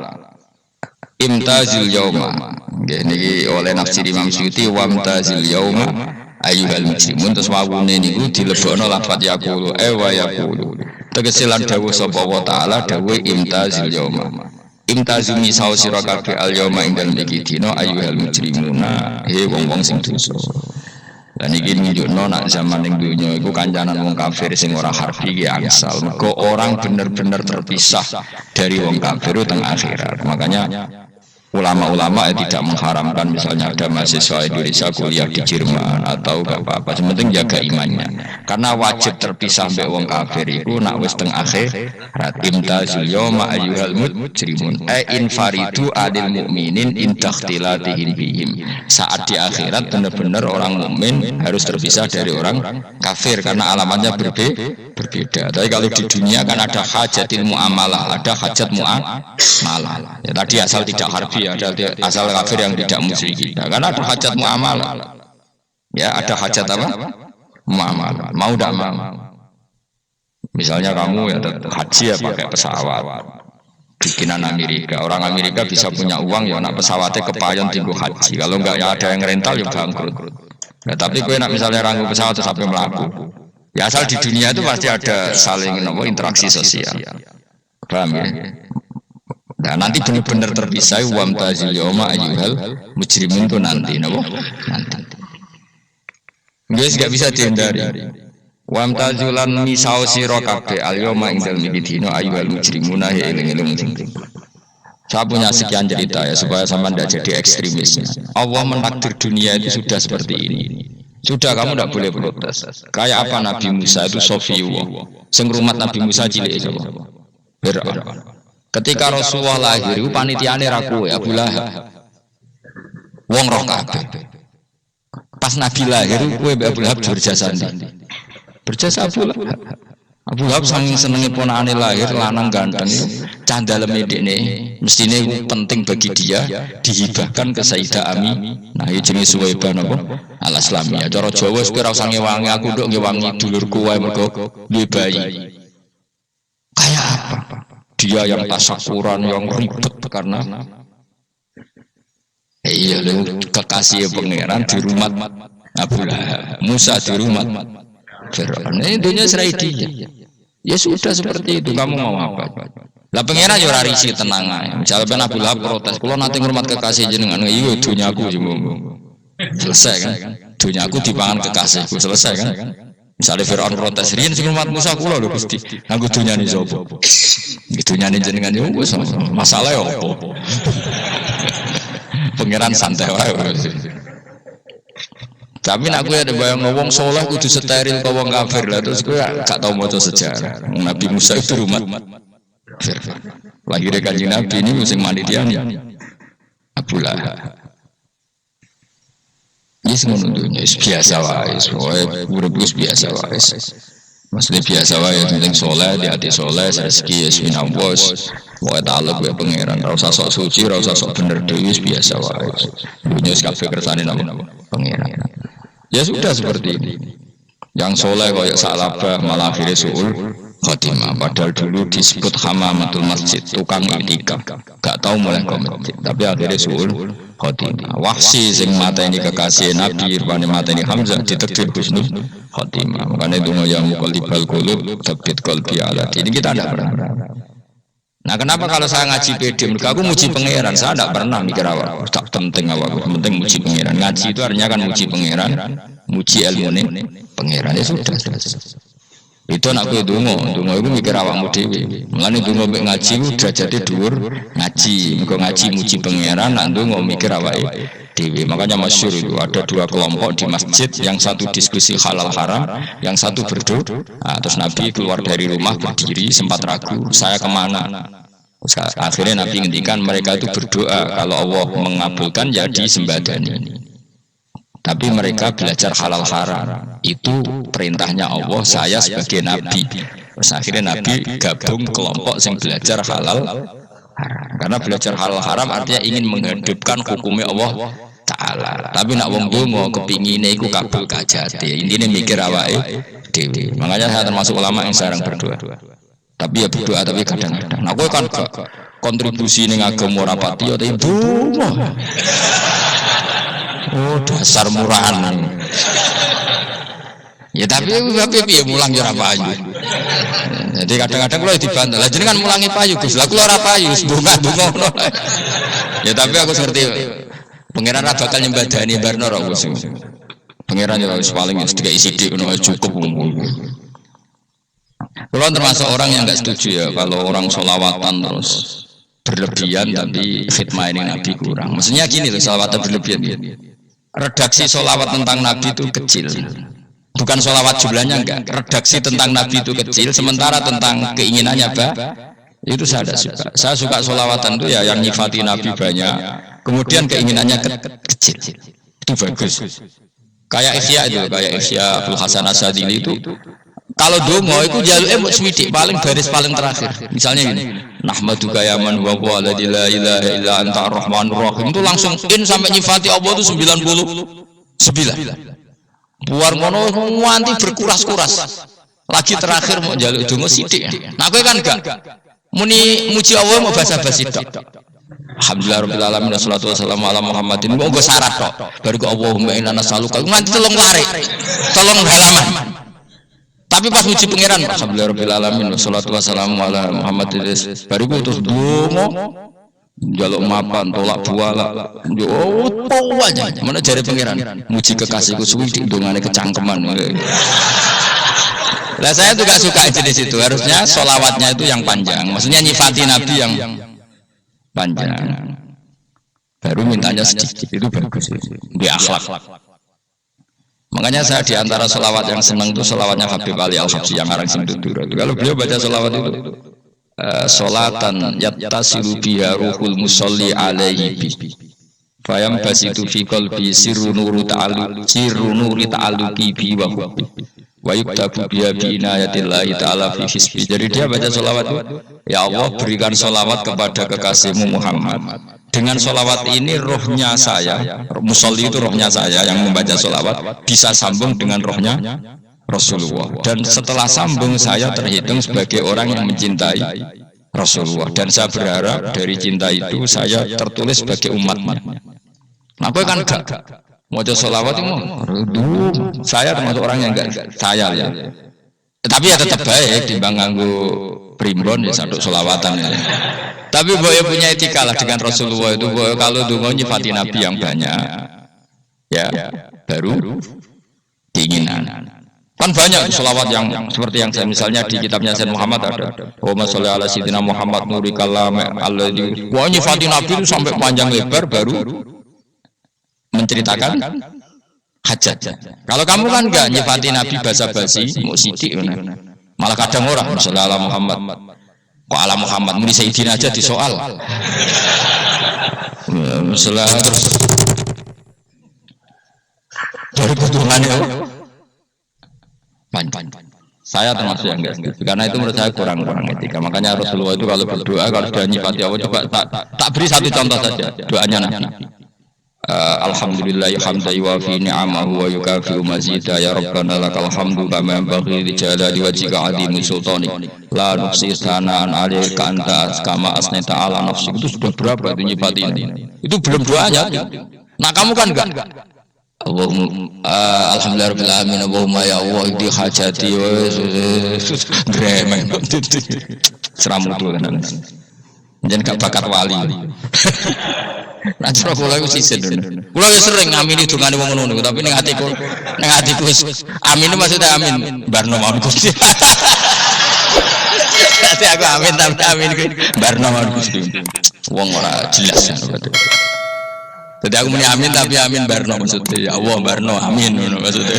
Imtazil yauma. Nggih niki oleh nafsir Imam Suyuti wamtazil yauma ayyuhal mujrimun terus wawune niku dilebokno lafaz yaqulu wa yaqulu. Tegese lan dawuh sapa Allah taala dawuh imtazil yauma. Imtazumi saw sira kabeh al yauma ing dalem iki dina ayyuhal mujrimuna he wong-wong sing dosa. Dan ini menunjukkan nak zaman yang dunia itu kancanan wong kafir sing ora harbi ki angsal. Mergo orang benar-benar terpisah dari wong kafir teng akhirat. Makanya ulama-ulama tidak mengharamkan misalnya ada mahasiswa Indonesia kuliah di Jerman atau gak apa-apa, sementing jaga imannya. Karena wajib terpisah mbek wong kafir iku nak wis teng akhirat. Imtazul yauma ayyuhal mujrimun infaridu adil mukminin in takhtilatihim bihim. Saat di akhirat benar-benar orang mukmin harus terpisah dari orang kafir karena alamatnya berbeda. Tapi kalau di dunia kan ada hajatil muamalah, ada hajat muamalah. Ya, tadi asal tidak harbi ada asal kafir yang tidak musyrik. Nah, karena ada hajat muamalah. Ya, ada hajat apa? Muamalah. Mau tidak mau. Misalnya kamu ya haji ya pakai pesawat. Bikinan Amerika. Orang Amerika bisa punya uang ya nak pesawatnya kepayon tinggu haji. Kalau enggak ya ada yang rental ya bangkrut. Ya, tapi gue nak misalnya ranggu pesawat sampai melaku. Ya asal di dunia itu pasti ada saling interaksi sosial. Paham ya? Nah, nanti benar-benar terpisah wamtazil yauma ayyuhal mujrimun itu nanti napa? Nanti. Guys enggak bisa dihindari. Wamtazulan misau sira kabeh al yauma ing dalem iki dina ayyuhal mujrimuna eling-eling sing. Saya punya sekian cerita ya supaya sampean tidak jadi ekstremisnya. Allah menakdir dunia itu sudah seperti ini. Sudah kamu tidak boleh protes. Kayak apa Nabi Musa itu Sofiyullah. Sing rumat Nabi Musa cilik sapa? Fir'aun. Ketika Rasulullah lahir, panitiane ra kowe Abu Lahab. Wong roh kabeh. Pas Nabi lahir, kowe Abu Lahab jur jasane. Berjasa Abu Lahab. Abu Lahab saking senenge ponakane lahir lanang ganteng candaleme dekne mestine iku penting bagi dia dihibahkan ke Sayyidah Ami. Nah iki jenenge Suwaibah napa al-Islamiyah. Cara Jawa wis ora usah ngewangi aku nduk ngewangi dulurku wae mergo duwe bayi. Kayak apa? Dia yang tasakuran yang ribet karena iya kekasih pangeran di rumah Abu Lahab, Musa di rumah Fir'aun. Ini dunia serai dia. Ya sudah seperti itu. Kamu mau apa? Lah pangeran yo ora risi tenang ae. Misalnya Abu Lahab protes, "Kulo nate ngurmat kekasih jenengan." Iya dunyaku selesai kan? Dunyaku dipangan kekasihku selesai kan? Misalnya Fir'aun protes, "Riyen sing ngurmat Musa kulo lho Gusti. Nganggo dunyane sapa?" Dunyane jenengan yo wis masalah yo apa? Pangeran santai wae. Tapi nak gue ada bayang ngomong soleh kudu steril kau wong kafir lah terus gue gak tau maca sejarah. Nabi Musa itu rumah lahirnya kanjeng Nabi ini musim mandidiannya Abu Lahab. Yes ngono dunya biasa wae, urip biasa wae. Maksudnya biasa wae penting soleh, di hati soleh, rezeki minallah. Wae taluk wae pangeran, ora usah sok suci, ora usah sok bener dhewe biasa wae. Dunya wis kabeh kersane napa pangeran. Ya sudah seperti ini. Yang soleh kayak Sa'labah malah akhirnya su'ul khotimah. Padahal dulu disebut hamamatul masjid, tukang iktikaf. Gak tahu mulai ke masjid, tapi akhirnya su'ul khotimah. Wahsi sing mateni kekasih Nabi, irfani mateni Hamzah ditakdir husnul khotimah. Makanya itu yang muqallibal qulub tsabbit qalbi ala ini kita tidak pernah. Nah kenapa kalau saya ngaji PD, mereka aku muji pangeran, saya tidak pernah mikir awak, tak penting awak, penting muji pangeran. Ngaji itu artinya kan muji pangeran, muji ilmu nih pangeran, ya sudah. Itu anakku dungo itu mikir awakmu dewi. Mulane dungo mek ngaji udah jadi dhuwur ngaji, mergo ngaji muji pangeran, nak dungo mikir awake dewi. Makanya masyhur itu ada dua kelompok di masjid, yang satu diskusi halal haram, yang satu berdoa. Nah, terus Nabi keluar dari rumah berdiri sempat ragu, saya kemana? Terus, akhirnya Nabi ngendikan mereka itu berdoa kalau Allah mengabulkan jadi sembadani. Tapi mereka belajar halal haram, itu perintahnya Allah, saya sebagai Nabi. Terus akhirnya Nabi gabung kelompok yang belajar halal haram. Karena belajar halal haram artinya ingin menghidupkan hukumnya Allah Ta'ala. Tapi nak wong dongo kepingine iku kabul kajati. Intine mikir awake dhewe. Makanya saya termasuk ulama yang jarang berdoa. Tapi ya berdoa tapi kadang-kadang. Nah kowe kan kontribusi ning agama ora pati ya dongo. Oh dasar murahan. Ya tapi piye mulang ya ora payu. Jadi kadang-kadang kalau dibantah, lah jenengan mulangi payu Gus. Lah kula ora payu, bunga-bunga ngono. Ya tapi aku ngerti pangeran ra bakal nyembadani barno ora Gus. Pangeran ya wis paling wis dikai sithik ngono cukup. Kalau termasuk orang yang enggak setuju ya kalau orang sholawatan terus berlebihan tapi khidmah ini Nabi kurang. Maksudnya gini loh, sholawatan berlebihan. Redaksi sholawat tentang Nabi itu kecil, bukan sholawat jumlahnya enggak. Redaksi tentang Nabi itu kecil, sementara tentang keinginannya itu saya tidak suka. Saya suka sholawatan itu ya yang nyifati Nabi banyak, kemudian keinginannya kecil, itu bagus. Kayak Ihya itu, kayak Ihya Abdul Hasan Asadili itu. Kalau dongo itu jaluk swidik paling baris paling terakhir. Misalnya gini, nahmaduka ya man wa huwa la ilaha illa anta ar-rahmanur rahim, itu langsung in sampai nyifati Allah itu 99. Buar ngono nganti berkuras-kuras. Lagi terakhir mau jaluk dongo sithik. Nah kowe kan enggak. Muni muji Allah mau basa-basi tok. Alhamdulillah rabbil alamin wassalatu wassalamu ala Muhammadin. Monggo syarat tok. Baru ke Allahumma inna nas'aluka nganti telung lare. Telung halaman. Tapi pas muji pangeran, alhamdulillah rabbil alamin wassalatu wassalamu ala Muhammadin. Bariku terus dongo jaluk mapan tolak buala. Yo tuanya. Mana jare pangeran? Muji kekasihku suwi dongane kecangkeman. Lah saya juga suka jenis itu. Harusnya sholawatnya itu yang panjang. Maksudnya nyifati Nabi yang panjang. Baru mintanya sedikit, itu bagus. Di akhlak. Makanya saya diantara sholawat yang senang itu sholawatnya Habib Ali Al-Habsyi yang arang Sindudura. Kalau beliau baca sholawat itu sholatan yattasilu biha ruhul musolli alaihi bi fayam basitu fi qalbi sirru nuri ta'alluqi bi wa hubbi wa yuktabu biha bi inayatillahi ta'ala fi hisbi. Jadi dia baca sholawat itu, ya Allah berikan sholawat kepada kekasihmu Muhammad. Dengan sholawat ini rohnya saya, musolli itu rohnya saya yang membaca sholawat bisa sambung dengan rohnya Rasulullah. Dan setelah sambung saya terhitung sebagai orang yang mencintai Rasulullah. Dan saya berharap dari cinta itu saya tertulis sebagai umatnya. Nah, aku kan enggak mau sholawat itu, saya termasuk orang yang enggak saya ya. Tapi ya tetap baik timbang nganggo primbon ya satu sholawatan ya. Tapi boyo punya etika lah dengan Rasulullah itu. Boyo kalau dungo nyifati Nabi yang banyak, ya baru keinginan. Kan banyak sholawat yang seperti yang saya misalnya di kitabnya Sayyid Muhammad ada. Allahumma sholli ala sayyidina Muhammad nuri kalam alladzi. Wah nyifati Nabi itu sampai panjang lebar baru menceritakan hajat. Kalau kamu kan enggak nyifati Nabi basa-basi, mau sidik malah kadang orang sholli ala Muhammad. Kok ala Muhammad muni sayyidina aja disoal. Masalah terus dari ketuhannya saya termasuk yang enggak setuju karena itu menurut saya kurang etika. Makanya Rasulullah itu kalau berdoa kalau sudah nyifati Allah coba tak beri satu contoh saja doanya Nabi. Alhamdulillah hamdan yuwafi ni'amahu wa yukafi'u mazida ya rabbana lakal hamdu kama yanbaghi li jalali wajhika 'azimi sultanik la nuhsi sana'an 'alaika anta kama asnaita 'ala nafsik. Itu sudah berapa itu nyifati ini? Itu belum doanya. Nah kamu kan enggak Allahumma alhamdulillahirabbil alamin Allahumma ya Allah di hajati gremeng seramutu kan jangan gak bakat wali. Nah cara kula iku sisen dene. Kula wis sering ngamini dongane wong ngono tapi ning atiku amin maksudnya amin barno mawon Gusti. Dadi aku amin tapi amin ku barno mawon Gusti. Wong ora jelas ya. Jadi aku muni amin tapi amin barno maksudnya ya Allah barno amin ngono maksudnya.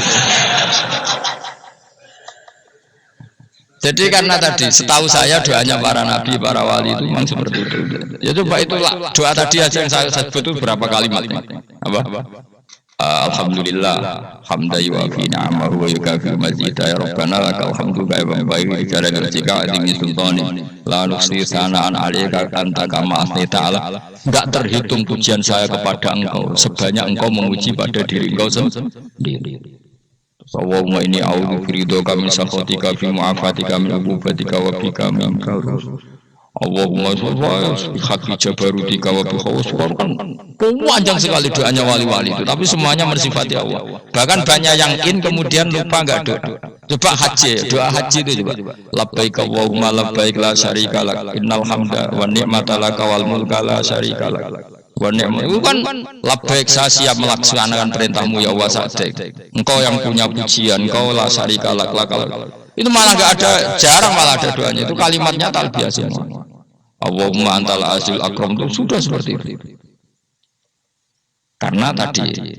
Jadi karena tadi setahu saya doanya para nabi, para wali itu memang seperti itu. Ya coba itulah doa tadi aja yang saya sebut itu berapa kalimat? Apa? Alhamdulillah hamdan yuwafi ni'amahu wa yukafi mazida ya rabbana lakal hamdu kama yanbaghi li jalali wajhika 'azimi sultanik la nuhsi sana'an 'alaika anta kama asnaita 'ala. Enggak terhitung pujian saya kepada engkau sebanyak engkau memuji pada diri engkau sendiri. Allahumma inni a'udzu biridhoka min sakhatika fi mu'afatika min ububatika wa bika min Allahumma sholli haqqi jabarutika wa bi khawsika. Panjang sekali doanya wali-wali itu, tapi semuanya mensifati Allah. Bahkan banyak yang kemudian lupa enggak doa. Coba haji, doa haji itu coba. Labbaik Allahumma labbaik la syarika lak innal hamda wa ni'mata laka wal mulka la syarika lak. Wa ni'mat itu kan labbaik saya siap melaksanakan perintahmu ya Allah sa'dik. Engkau yang punya pujian, engkau la syarika lak. Itu malah enggak ada, jarang malah ada doanya. Itu kalimatnya talbiyah semua. Allahumma antal azil akram itu sudah seperti itu. Karena tadi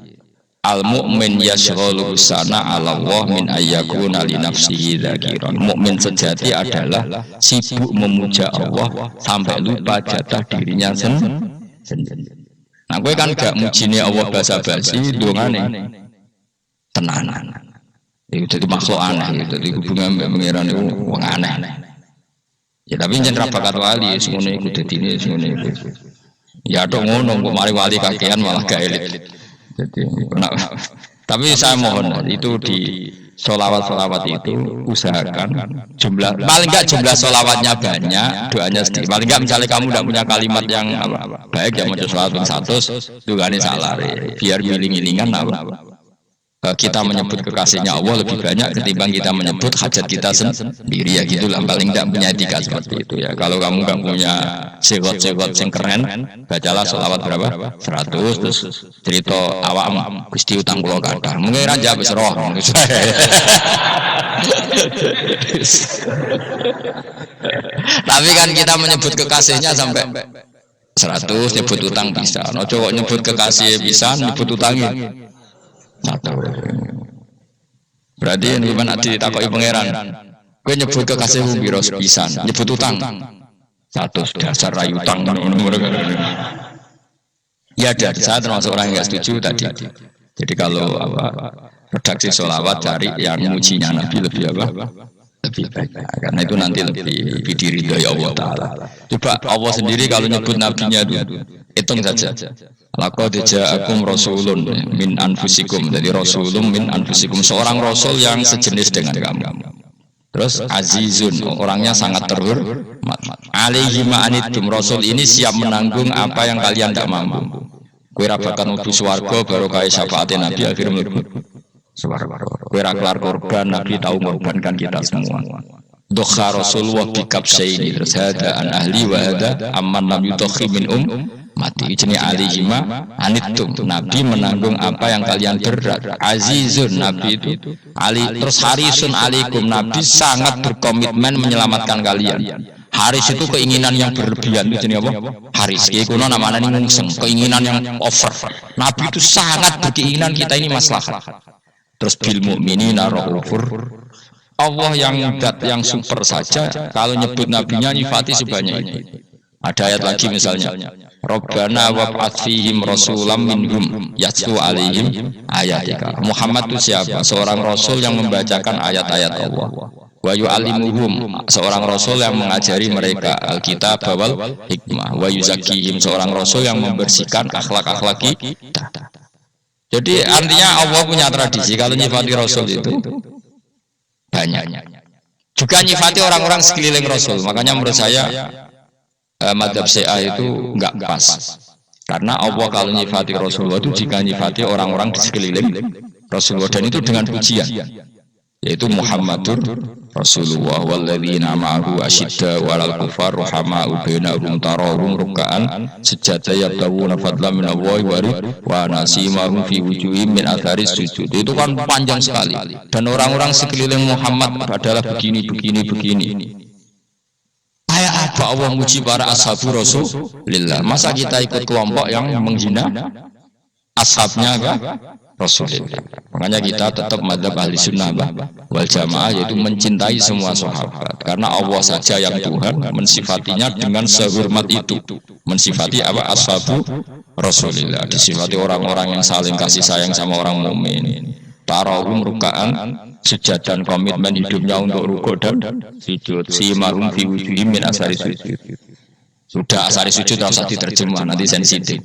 al mu'min yashghalu sana 'ala Allah min ayyakuna li nafsihi dzakiran. Mukmin sejati adalah sibuk memuja Allah sampai lupa jatah dirinya sendiri. Nah, kowe kan gak mujine Allah basa-basi, dongane tenanan. Itu jadi makhluk aneh, jadi hubungan pengiran itu wong aneh. Ya tapi jangan bakat wali, semuanya ikut ini, semuanya ikut. Ya dong ngono, kok mari wali kakean malah gak elit. Jadi, tapi saya mohon itu di sholawat itu usahakan jumlah, paling enggak jumlah sholawatnya banyak, doanya sedikit. Paling enggak misalnya kamu tidak punya kalimat yang baik, yang mau sholawat 100, juga ini salah. Biar giling-gilingan kita menyebut kekasihnya Allah lebih banyak ketimbang kita menyebut hajat kita sendiri ya gitulah, paling tidak punya etika seperti itu ya. Kalau kamu nggak punya segot-segot yang keren, bacalah sholawat berapa? 100 terus cerita awam Gusti utang kula kathah mungkin raja wis roh. Tapi kan kita menyebut kekasihnya sampai 100, nyebut utang bisa. No cowok nyebut kekasih bisa, nyebut utangnya berarti ini gimana ditakoki pangeran gue nyebut kekasihmu biro pisan nyebut utang 100 dasar rayu utang ya saya termasuk orang yang gak setuju tadi. Jadi kalau redaksi sholawat cari yang mujinya Nabi lebih apa? Lebih baik. Nah, karena itu nanti lebih diridhoi Allah Ta'ala. Coba Allah sendiri kalau nyebut nabinya itu hitung saja. Laqad ja'akum rasulun min anfusikum. Jadi rasulun min anfusikum, seorang rasul yang sejenis dengan kamu. Terus azizun, orangnya sangat terhormat. Alaihi ma'anitum, rasul ini siap menanggung apa yang kalian tidak mampu. Kowe ra bakal mlebu swarga baru kaya syafaate Nabi akhir mlebu swarga. Kowe ra kelar korban, Nabi tahu mengorbankan kita semua. Dokha Rasulullah bikabsaini, terus hada an ahli wa hada amman lam yudokhi min mati. Ini alihima anitum, Nabi menanggung apa yang kalian berat. Azizun, Nabi itu ali, terus harisun alaikum, Nabi sangat berkomitmen menyelamatkan kalian. Haris itu keinginan yang berlebihan, itu jenis apa? Haris, kuno namanya ini ngungseng, keinginan yang over. Nabi itu sangat berkeinginan kita ini maslahat. Terus bil mu'minina raufur, Allah yang super saja kalau nyebut nabinya nyifati sebanyak itu. Ada ayat lagi misalnya, Rabbana wab'ats fihim rasulam minhum yatlu alaihim ayatika. Muhammad itu siapa? Seorang rasul yang membacakan ayat-ayat Allah. Wa yu'allimuhum, seorang rasul yang mengajari mereka alkitab wal hikmah. Wa yuzakkihim, seorang rasul yang membersihkan akhlak-akhlak kita. Jadi artinya Allah punya tradisi kalau nyifati rasul itu banyak. Juga nyifati orang-orang sekeliling rasul. Makanya menurut saya madhab Syiah itu enggak pas. Karena Allah kalau nyifati Rasulullah itu jika nyifati orang-orang di sekeliling Rasulullah, dan itu dengan pujian, yaitu Muhammadur Rasulullah walladzina ma'ahu asyidda walal kufar rahama'u bainahum tarahum ruk'an sujada yabtaguna fadlan minallahi wa nasimahum fi wujuhihim min atharis sujud. Itu kan panjang sekali, dan orang-orang sekeliling Muhammad adalah begini. Kayak apa Allah muji para ashabu Rasulullah? Masa kita ikut kelompok yang menghina ashabnya Rasulullah? Makanya kita tetap madzhab ahli sunnah wal jamaah, yaitu mencintai semua sahabat. Karena Allah saja yang Tuhan mensifatinya dengan sehormat itu. Mensifati apa? Ashabu Rasulullah. Disifati orang-orang yang saling kasih sayang sama orang mukmin. Tarahum ruk'an, sujud dan komitmen hidupnya untuk rukuk dan sujud. Simahum fi wujuhihim min asari sujud. Sudah asari sujud tidak usah diterjemah, nanti sensitif.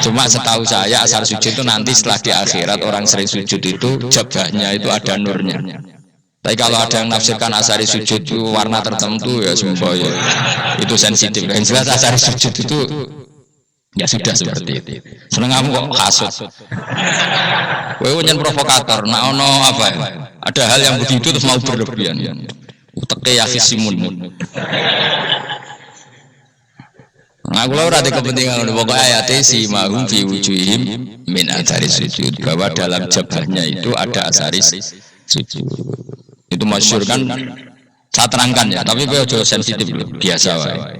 Cuma setahu saya asar sujud itu nanti setelah di akhirat orang sering sujud itu jabahnya itu ada nurnya. Tapi kalau ada yang nafsirkan asari sujud itu warna tertentu ya sumpah ya itu sensitif. Yang jelas asari sujud itu ya sudah seperti itu. Seneng kamu kok hasut. Kowe nyen provokator, nak ono apa ya? Ada hal yang begitu terus mau berlebihan. Uteke ya khisimun. Nah, kalau ada kepentingan pokok ayat si mahum fi wujuhim min athari sujud, bahwa dalam jabahnya itu ada asaris sujud. Itu masyhur kan, saya terangkan ya, tapi gue jauh sensitif biasa wae.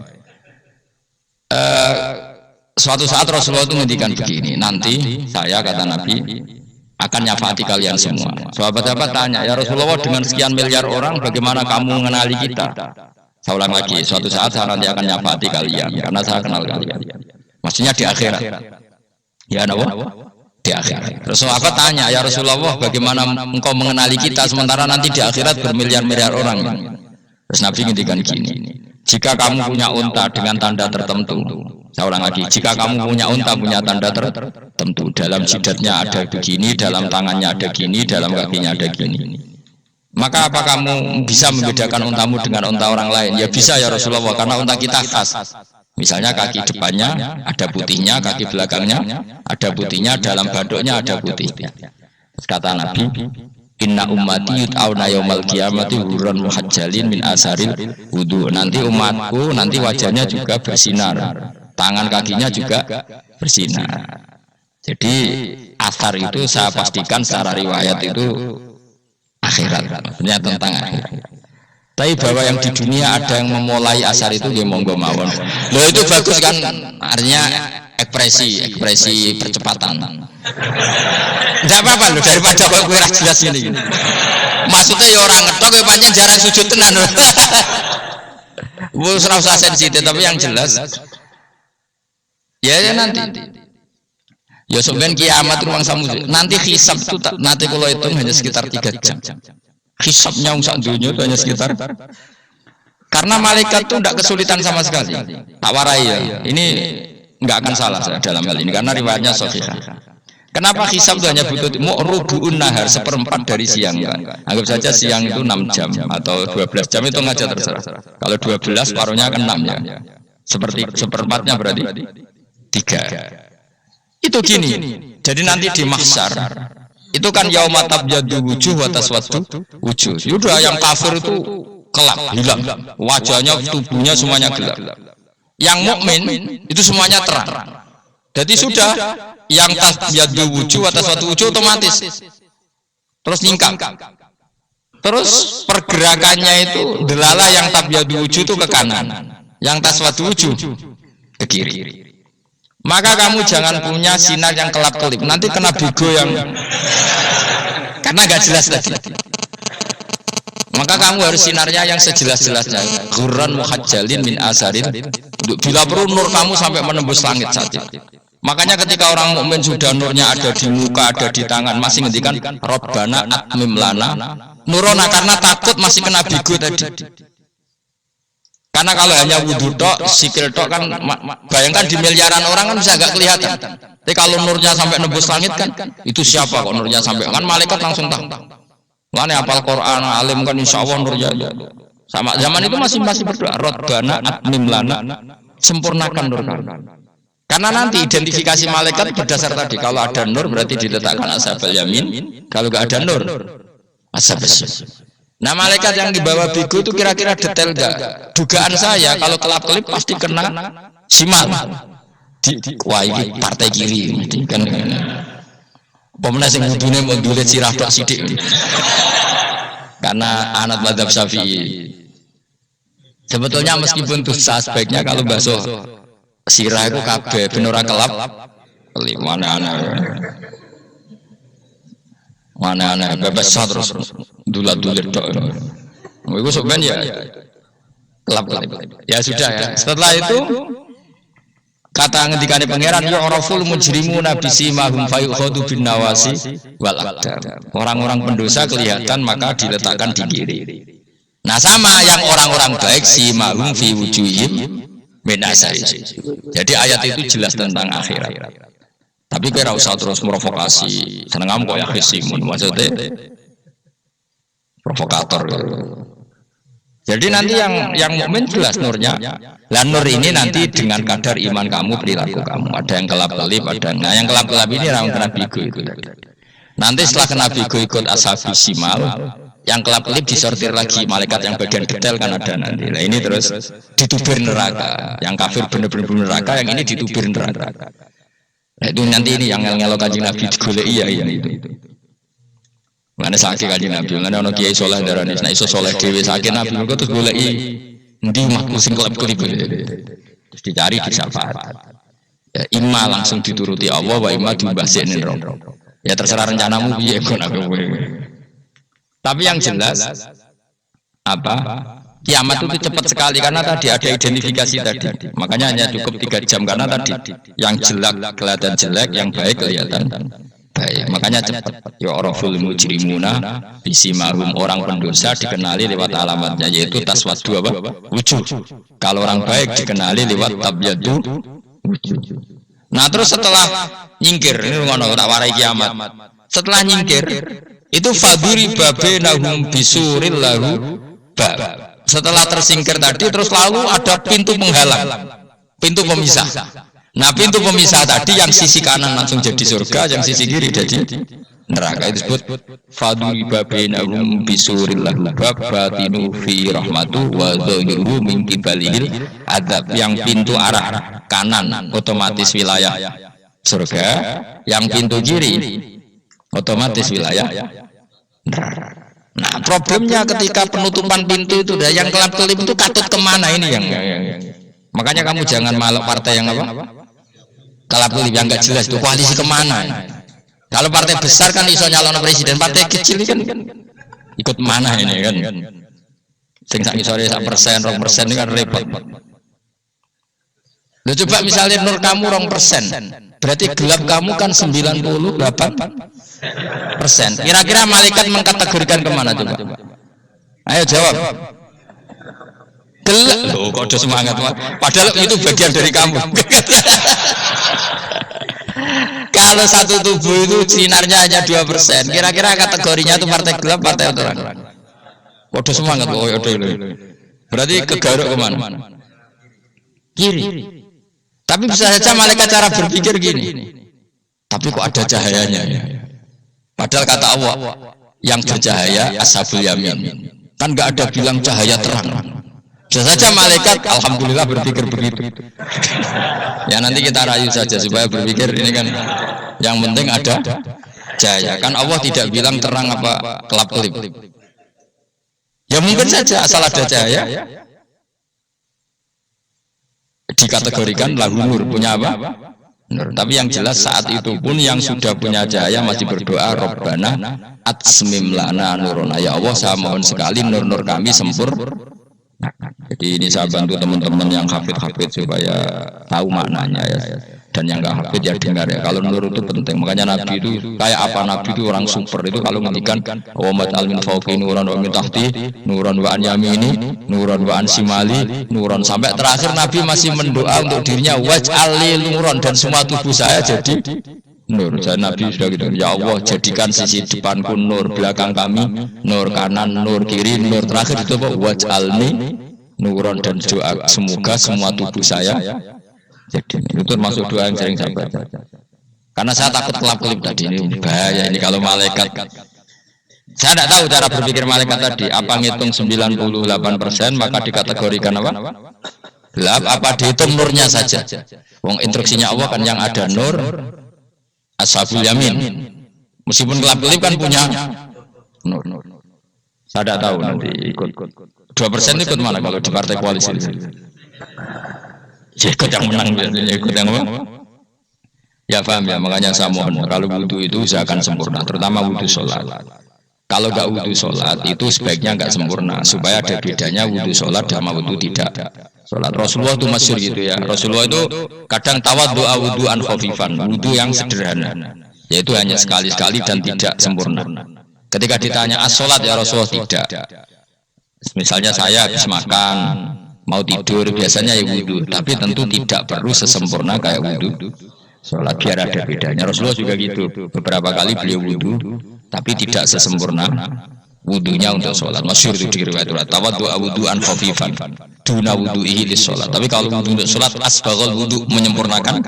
Suatu saat Rasulullah itu ngendikan begini, nanti saya kata Nabi akan nyafati kalian semua. Sahabat-sahabat tanya, ya Rasulullah dengan sekian miliar orang bagaimana kamu mengenali kita? Saya ulang lagi, suatu saat saya nanti akan nyafati kalian karena saya kenal kalian. Maksudnya di akhirat. Ya Nabi, di akhirat. Terus sahabat tanya, ya Rasulullah bagaimana engkau mengenali kita sementara nanti di akhirat bermiliar-miliar orang? Terus Nabi ngendikan gini, jika kamu punya unta dengan tanda tertentu, saya ulang lagi, jika kamu punya unta punya tanda tertentu, dalam jidatnya ada begini, dalam tangannya ada gini, dalam kakinya ada gini, maka apa kamu bisa membedakan untamu dengan unta orang lain? Ya bisa ya Rasulullah, karena unta kita khas. Misalnya kaki depannya ada putihnya, kaki belakangnya ada putihnya, dalam badoknya ada putihnya. Kata Nabi, inna ummati yut'auna yaumal qiyamati hurran muhajjalin min asaril wudu. Nanti umatku nanti wajahnya juga bersinar, tangan kakinya juga bersinar. Jadi asar itu saya pastikan secara riwayat itu akhirat, maksudnya tentang akhirat. Tapi bahwa yang di dunia ada yang memulai asar itu ya monggo mawon. Loh itu bagus kan, artinya ekspresi percepatan. Enggak apa-apa loh, daripada kok kowe ra jelas ini. Maksudnya ya orang ngetok kowe pancen jarang sujud tenan. Wis ora usah sensitif, tapi yang jelas ya nanti. Ya sampean kiamat ruang samu. Nanti hisab itu nanti kalau hitung hanya sekitar 3 jam. Hisabnya sak dunia itu hanya sekitar. Karena malaikat itu tidak kesulitan sama sekali. Tak warai ya. Ini nggak akan salah saya dalam hal ini karena riwayatnya sahih. Kenapa hisab itu hanya butuh rubu'un nahar, seperempat dari siang, Pak. Anggap saja siang itu 6 jam atau 12 jam itu aja terserah. Kalau 12 paruhnya akan 6 ya. Seperti seperempatnya berarti 3. Itu gini. Jadi nanti di mahsyar itu kan yauma tabyaddu wujuh wa taswaddu wujuh. Sudah yang kafir itu kelap, hilang. Wajahnya, tubuhnya semuanya gelap. Yang mukmin itu semuanya terang. Jadi sudah yang tabyaddu wujuh wa taswaddu wujuh otomatis terus nyingkang. Terus pergerakannya itu delala yang tabyaddu wujuh itu ke kanan, yang taswaddu wujuh ke kiri. Maka kamu jangan punya sinar yang kelap-kelip. Nanti kena bigo yang karena gak jelas tadi. Maka kamu harus sinarnya yang sejelas-jelasnya. Ghurran muhajjalin min asarin. Bila perlu nur kamu sampai menembus langit saja. Makanya ketika orang mukmin sudah nurnya ada di muka, ada di tangan, masih ngendikan Rabbana atmim lana nurona, karena takut masih kena bigo tadi. Karena kalau hanya wudhu tok, sikil tok kan, bayangkan di miliaran orang kan bisa agak kelihatan. Tapi kalau nurnya sampai nembus langit kan, itu siapa kok nurnya sampai? Kan malaikat langsung tahu. Mana hafal Quran, alim kan insya Allah nurnya. Sama zaman itu masih berdoa, Rabbana atmim lana, sempurnakan nur kami. Karena nanti identifikasi malaikat berdasar tadi. Kalau ada nur berarti diletakkan ashabul yamin. Kalau nggak ada nur, ashabul yamin. Nah malaikat yang dibawa bigo itu kira-kira detail gak? Dugaan saya kalau kelap-kelip pasti kena simal. Wah ini partai kiri kan. Pemenang yang ngudune mau dulet sirah tok sidik. Karena anak madzhab Syafi'i. Sebetulnya meskipun dosa sebaiknya kalau basuh sirah itu kabeh ben ora kelap. Mana bebas terus dulat-dulit tok. Iku sebenarnya ya kelap-kelip. Ya sudah ya. Setelah itu kata ngendikane pangeran ya oraful mujrimuna bisimahum fayukhadu bin nawasi wal aqdam. Orang-orang pendosa kelihatan maka diletakkan di kiri. Nah sama yang orang-orang baik simahum fi wujuhim min asari. Jadi ayat itu jelas tentang akhirat. Tapi kira usah terus provokasi. Seneng kamu kok ya khisimun, maksudnya provokator. Jadi nanti yang mukmin jelas nurnya. Lah nur ini nanti dengan kadar iman kamu, perilaku kamu. Ada yang kelap-kelip, ada yang kelap-kelip ini orang kena bigo itu. Nanti setelah kena bigo ikut ashabus simal, yang kelap-kelip disortir lagi malaikat yang bagian detail kan ada nanti. Nah ini terus ditubir neraka. Yang kafir benar-benar neraka, yang ini ditubir neraka. Nah, itu nanti ini yang ngelok Kanjeng Nabi digoleki iya itu. Mana sakit Kanjeng Nabi, mana ono kiai saleh darane nek iso saleh dhewe sakit Nabi kok terus goleki endi umatku sing kelep-kelip. Terus dicari di syafaat. Ya imma langsung dituruti Allah wa imma dibasikne neraka. Ya terserah rencanamu piye kon aku. Tapi yang jelas apa? Kiamat itu cepat sekali karena tadi ada identifikasi tadi. Makanya hanya cukup 3 jam karena tadi yang jelek kelihatan jelek, yang baik kelihatan baik. Makanya cepat. Ya oraful mujrimuna bisimahum, orang pendosa dikenali lewat alamatnya yaitu taswaddu apa? Wujuh. Kalau orang baik dikenali lewat tabyaddu wujuh. Nah terus setelah nyingkir ini ngono tak warai kiamat. Setelah nyingkir itu faduri babenahum bisuril lahu bab. Setelah tersingkir tadi terus lalu ada pintu penghalang, pintu pemisah. Nah pintu pemisah tadi yang sisi kanan langsung jadi surga, yang sisi kiri jadi neraka. Itu disebut fadui babainahum bisurillah batinu fi rahmatu wa dhahiru min qibalihil adab. Yang pintu arah kanan otomatis wilayah surga, yang pintu kiri otomatis wilayah neraka. Nah problemnya ketika penutupan pintu itu yang kelap-kelip itu katut kemana ini yang makanya kamu jangan malak partai yang apa kelap-kelip yang nggak jelas itu koalisi kemana. Kalau partai besar kan iso nyalon presiden, partai kecil kan ikut mana ini kan sing sak isore 1%, 2% ini kan repot. Loh, coba misalnya nur kamu 2%, berarti gelap kamu kan 98%. Kira-kira malaikat mengkategorikan kemana coba? Ayo jawab. Gelap. Loh, kok ada semangat, padahal itu bagian dari kamu. Kalau satu tubuh itu sinarnya hanya 2%, kira-kira kategorinya itu partai gelap, partai terang. Kok ada semangat, berarti kegaruk kemana? Kiri. Tapi bisa saja malaikat cara berpikir gini, tapi kok ada cahayanya ya? Padahal kata Allah, yang bercahaya ashabul yamin. Kan nggak ada bilang cahaya terang. Bisa saja malaikat alhamdulillah berpikir begitu. Ya nanti kita rayu saja supaya berpikir ini kan yang penting ada cahaya. Kan Allah tidak bilang terang apa kelap-kelip. Ya mungkin saja asal ada cahaya dikategorikan lahu nur, punya apa? Nur. Tapi yang jelas saat itu pun yang sudah punya cahaya masih berdoa Rabbana atsmim lana nuruna, ya Allah saya mohon sekali nur-nur kami sempurna. Jadi ini saya bantu teman-teman yang hafid-hafid supaya tahu maknanya ya. Dan yang nggak hafid ya dengar ya. Kalau nur itu penting. Makanya Nabi itu kayak apa? Nabi itu orang super itu kalau ngendikan wa matal min fawqi nuran wa min tahti nuran wa an yamini nuran wa an simali nuran, sampai terakhir Nabi masih mendoa untuk dirinya waj'alli nuran, dan semua tubuh saya jadi nur. Saya Nabi sudah gitu, ya Allah jadikan sisi depanku nur, belakang kami nur, kanan nur, kiri nur, terakhir itu waj'alni nuron, dan doa semoga semua tubuh saya jadi itu termasuk doa yang sering saya baca. Karena saya takut kelap-kelip tadi, ini bahaya ini kalau malaikat. Saya tidak tahu cara berpikir malaikat tadi, apa ngitung 98% maka dikategorikan apa? Gelap, apa dihitung nurnya saja? Wong instruksinya Allah kan yang ada nur ashabul yamin. Meskipun kelap-kelip kan punya nur. Saya tidak tahu nanti ikut 2% ikut mana kalau di partai koalisi? Ya ikut yang menang biasanya, ikut yang apa? Ya paham ya, makanya saya mohon kalau wudhu itu usahakan sempurna, terutama wudhu sholat. Kalau nggak wudhu sholat itu sebaiknya nggak sempurna, supaya ada bedanya wudhu sholat sama wudhu tidak sholat. Rasulullah itu masyhur gitu ya. Rasulullah itu kadang tawad doa wudhuan khafifan, wudhu yang sederhana, yaitu hanya sekali-sekali dan tidak sempurna. Ketika ditanya as-sholat ya Rasulullah tidak. Misalnya saya habis makan mau tidur biasanya ya wudhu, tapi tentu tidak perlu sesempurna kayak wudhu sholat, biar ada bedanya. Rasulullah juga gitu, beberapa kali beliau wudhu tapi tidak sesempurna wudhunya untuk sholat. Masyhur itu di riwayat tawaddu wudhuan khafifan duna wudhuihi lis sholat. Tapi kalau wudhu untuk sholat asbaghal wudhu, menyempurnakan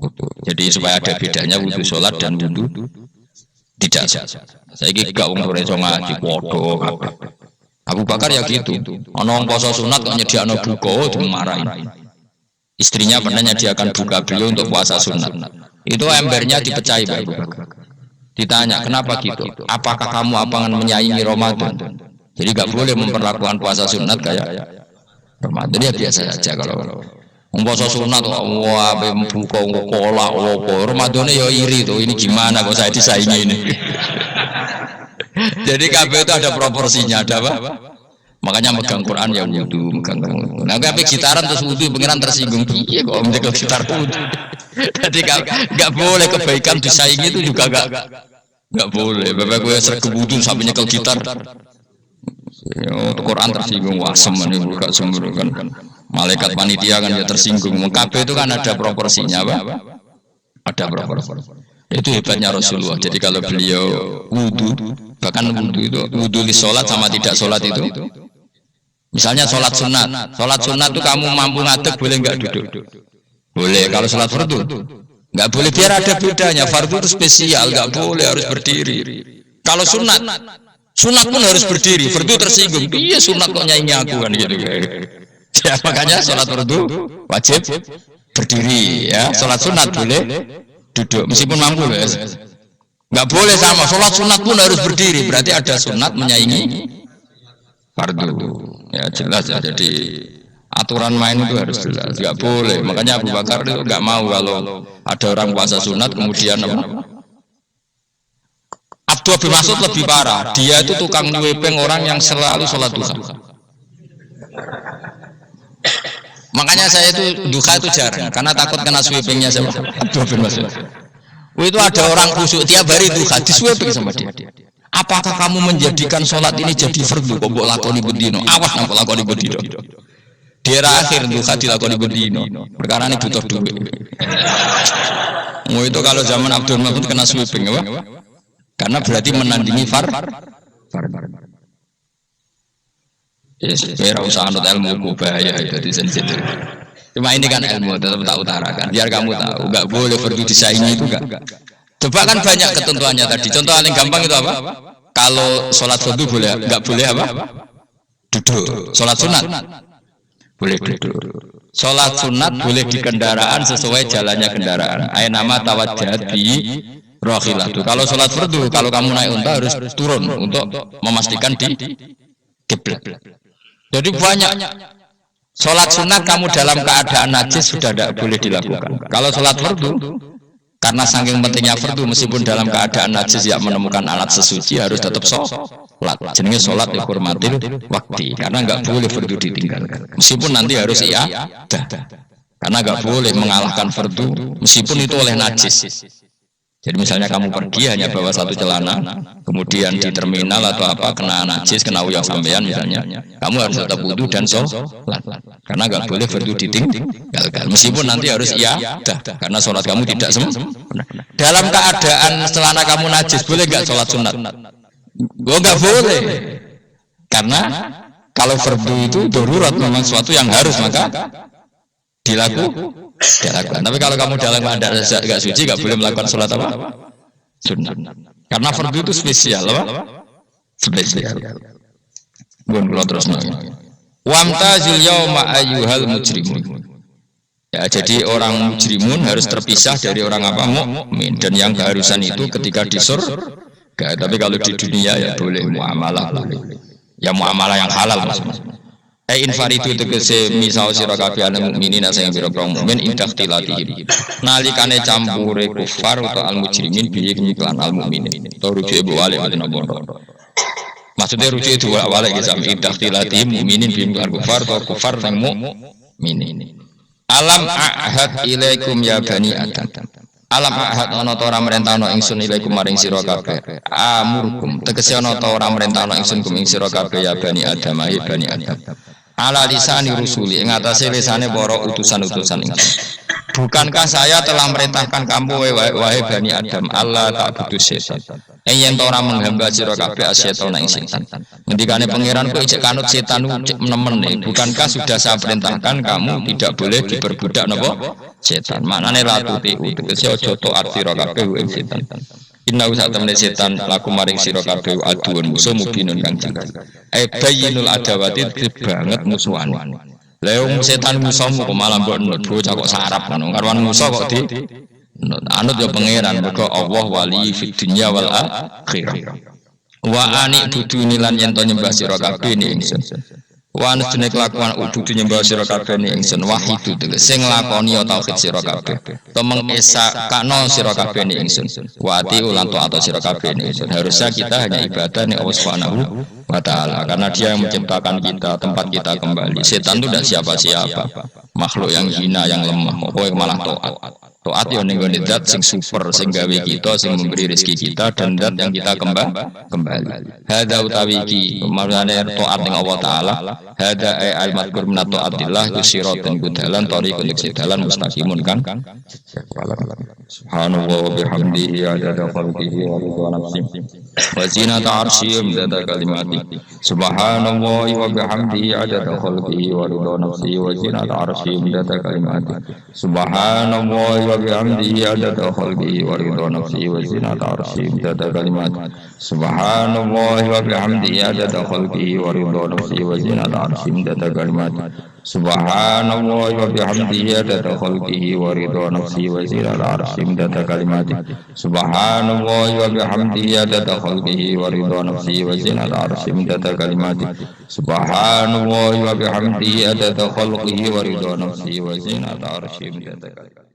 wudhu. Jadi supaya ada bedanya wudhu sholat dan wudhu tidak sholat. Saya gak wong sore ngaji podo kabeh. Abu Bakar ya gitu, ono poso sunat kok nyediakno buka dimarahin. Istrinya pernah nyediakan buka beliau untuk puasa sunat. Itu embernya dipecahi Pak Abu Bakar. Ditanya, kenapa gitu? Apakah kamu akan menyaingi Ramadan? Jadi gak boleh memperlakukan puasa sunat kayak Ramadan. Ya biasa saja kalau puasa sunat wah buka kolak opo. Ramadannya ya iri tuh, ini gimana kok saya disaingi ini. Jadi kabeh itu ada proporsinya, ada apa? Makanya megang Quran ya wudhu, megang wudhu. Nah kabeh gitaran terus wudhu, pengiran tersinggung. Iya kok menjaga gitar wudhu. Jadi nggak boleh kebaikan disaingi itu juga nggak boleh. Bapak gue sergap wudhu sampai nyekel gitar. Quran tersinggung, wah semen ini buka sumber kan. Malaikat panitia kan ya tersinggung. Kabeh itu kan ada proporsinya, apa? Ada proporsi. Itu hebatnya Rasulullah. Jadi kalau beliau wudhu, bahkan wudhu itu wudhu di sholat sama tidak sholat itu, misalnya sholat sunat itu kamu mampu ngadeg boleh nggak duduk? Boleh. Kalau sholat fardu nggak boleh, biar ada bedanya. Fardu itu spesial, nggak boleh, harus berdiri. Kalau sunat pun harus berdiri. Fardu tersinggung, iya sunat kok nyanyi aku kan gitu. Ya, makanya sholat fardu wajib berdiri ya. Sholat sunat boleh duduk meskipun mampu ya. Nggak boleh sama, sholat sunat pun harus berdiri, berarti ada sunat menyaingi fardu ya, jelas ya. Jadi aturan main itu harus jelas, nggak boleh. Makanya Abu Bakar itu nggak mau kalau ada orang puasa sunat kemudian apa? Abdul bin Mas'ud lebih parah, dia itu tukang nyuwepeng orang yang selalu sholat duha. Makanya saya itu duha itu jarang karena takut kena sweepingnya sama Abdul bin Mas'ud. Itu ada orang khusyuk tiap hari duha di sweeping sama dia. Apakah kamu menjadikan sholat ini jadi fardu kok mbok lakoni bendino? Awas nang lakoni bendino. Di era akhir duha dilakoni bendino. Perkara ini butuh duit. Itu kalau zaman Abdul Mas'ud kena sweeping apa? Karena berarti menandingi far. Yes, biar usah anut ilmu bahaya itu sensitif. Cuma ini kan ilmu tetap tak utarakan. Biar kamu tahu, nggak boleh fardu disaingi itu nggak. Coba kan banyak ketentuannya tadi. Contoh paling gampang itu apa? Kalau sholat fardu boleh, nggak boleh apa? Duduk. Sholat sunat boleh duduk. Sholat sunat boleh di kendaraan sesuai jalannya kendaraan. Ayat nama tawajjah di rohilah. Kalau sholat fardu, kalau kamu naik unta harus turun untuk memastikan di kiblat. Jadi banyak sholat sunat kamu dalam keadaan najis sudah tidak boleh dilakukan. Kalau sholat fardu, karena saking pentingnya fardu meskipun dalam keadaan najis tidak menemukan alat sesuci harus tetap sholat. Jenenge sholat dihormatil waktu karena nggak boleh fardu ditinggalkan. Meskipun nanti harus karena nggak boleh mengalahkan fardu meskipun itu oleh najis. Jadi misalnya kamu pergi hanya bawa satu celana, kemudian di terminal atau apa kena najis, kena uyah sampean misalnya, kamu harus tetap wudu dan sholat, karena nggak boleh fardu ditinggalkan. Meskipun nanti harus karena sholat kamu tidak sempurna. Dalam keadaan celana kamu najis boleh nggak sholat sunat? Nggak boleh, karena kalau fardu itu darurat memang sesuatu yang harus maka dilakukan. Tapi kalau kamu dalam keadaan nggak suci nggak boleh melakukan sholat apa? Sunnah. Karena fardu itu spesial apa? Spesial. Bukan terus nanya. Wamtazil yauma ayyuhal mujrimun. Ya, jadi orang mujrimun harus terpisah dari orang apa? Mukmin. Dan yang keharusan itu ketika di surga. Tapi kalau di dunia ya boleh muamalah boleh. Ya muamalah yang halal maksudnya. Infaridu tegese misal sira kabeh ana mukminin sing pira-pira mukmin indah tilatihim nalikane campure kufar utawa al mujrimin biye kenyiklan al mukminin to rujuke balik mboten apa maksudnya rujuke dua balik ya sami indah tilatihim mukminin biye al kufar to kufar sing mukminin alam ahad ilaikum ya bani adam alam ahad ana ta ora merentano ingsun ilaikum maring sira kabeh amurkum tegese ana ta ora merentano ingsun kum ing sira kabeh ya bani adam ya bani adam ala lisani rusuli ing atase lisane para utusan-utusan ingsun. Bukankah saya telah merintahkan kamu wahai bani Adam Allah ta'budu setan. Yen ora menghamba sira kabeh setan ing setan. Ngendikane pangeran kowe cek kanut setan cek nemen. Bukankah sudah saya perintahkan kamu tidak boleh diperbudak napa setan. Maknane latuti tegese aja taat sira kabeh ing setan. Inna usah temne setan laku maring sira kabeh aduun musuh mubinun kang jelas. Bayyinul adawati banget musuhan. Lah wong setan musuhmu kok malah mbok nut bocah kok sarap ngono. Karwan musuh kok di anut ya pangeran mergo Allah wali fid dunya wal akhirah. Wa ani buduni lan yen to nyembah sira kabeh ni ingsun. Wa anjene kelakuan ududu nyembah sira kabeh ni ingsun wahidu sing nglakoni tauhid sira kabeh. To mengesakno sira kabeh ni ingsun. Wa ati ulan taat sira kabeh ni ingsun. Harusnya kita hanya ibadah ni Allah Subhanahu wa taala karena dia yang menciptakan kita, tempat kita kembali. Setan itu tidak siapa-siapa. Makhluk yang hina, yang lemah. Pokoknya malah taat. Taat yo ning gone zat sing super, sing gawe kita, sing memberi rezeki kita dan zat yang kita kembali. Hadza utawi iki marane taat ning Allah taala. Hadza ai al-madkur min taatillah yusiratun budalan tariqun dalan mustaqimun kan. Subhanallah wa bihamdihi adada khalqihi wa ridha nafsihi wa zinata arsyih adada kalimati. Subhanallah wa bihamdihi adada khalqihi wa ridha nafsihi wa zinata arsyih adada kalimati. Subhanallah wa bihamdihi adada khalqihi wa ridha nafsihi wa zinata arsyih adada kalimati. Subhanallah wa bihamdihi adada khalqihi wa ridha nafsihi wa zinata arsyih adada kalimati. Subhanallah wa bihamdihi adada khalqihi wa ridha nafsihi wa zinata arsyih adada kalimati. Subhanallah wa bihamdihi adada khalqihi wa ridha nafsihi wa zinata arsyih adada kalimati. Subhanallah wa bihamdihi adada khalqihi wa ridha nafsihi wa zinata arsyih adada kalimati.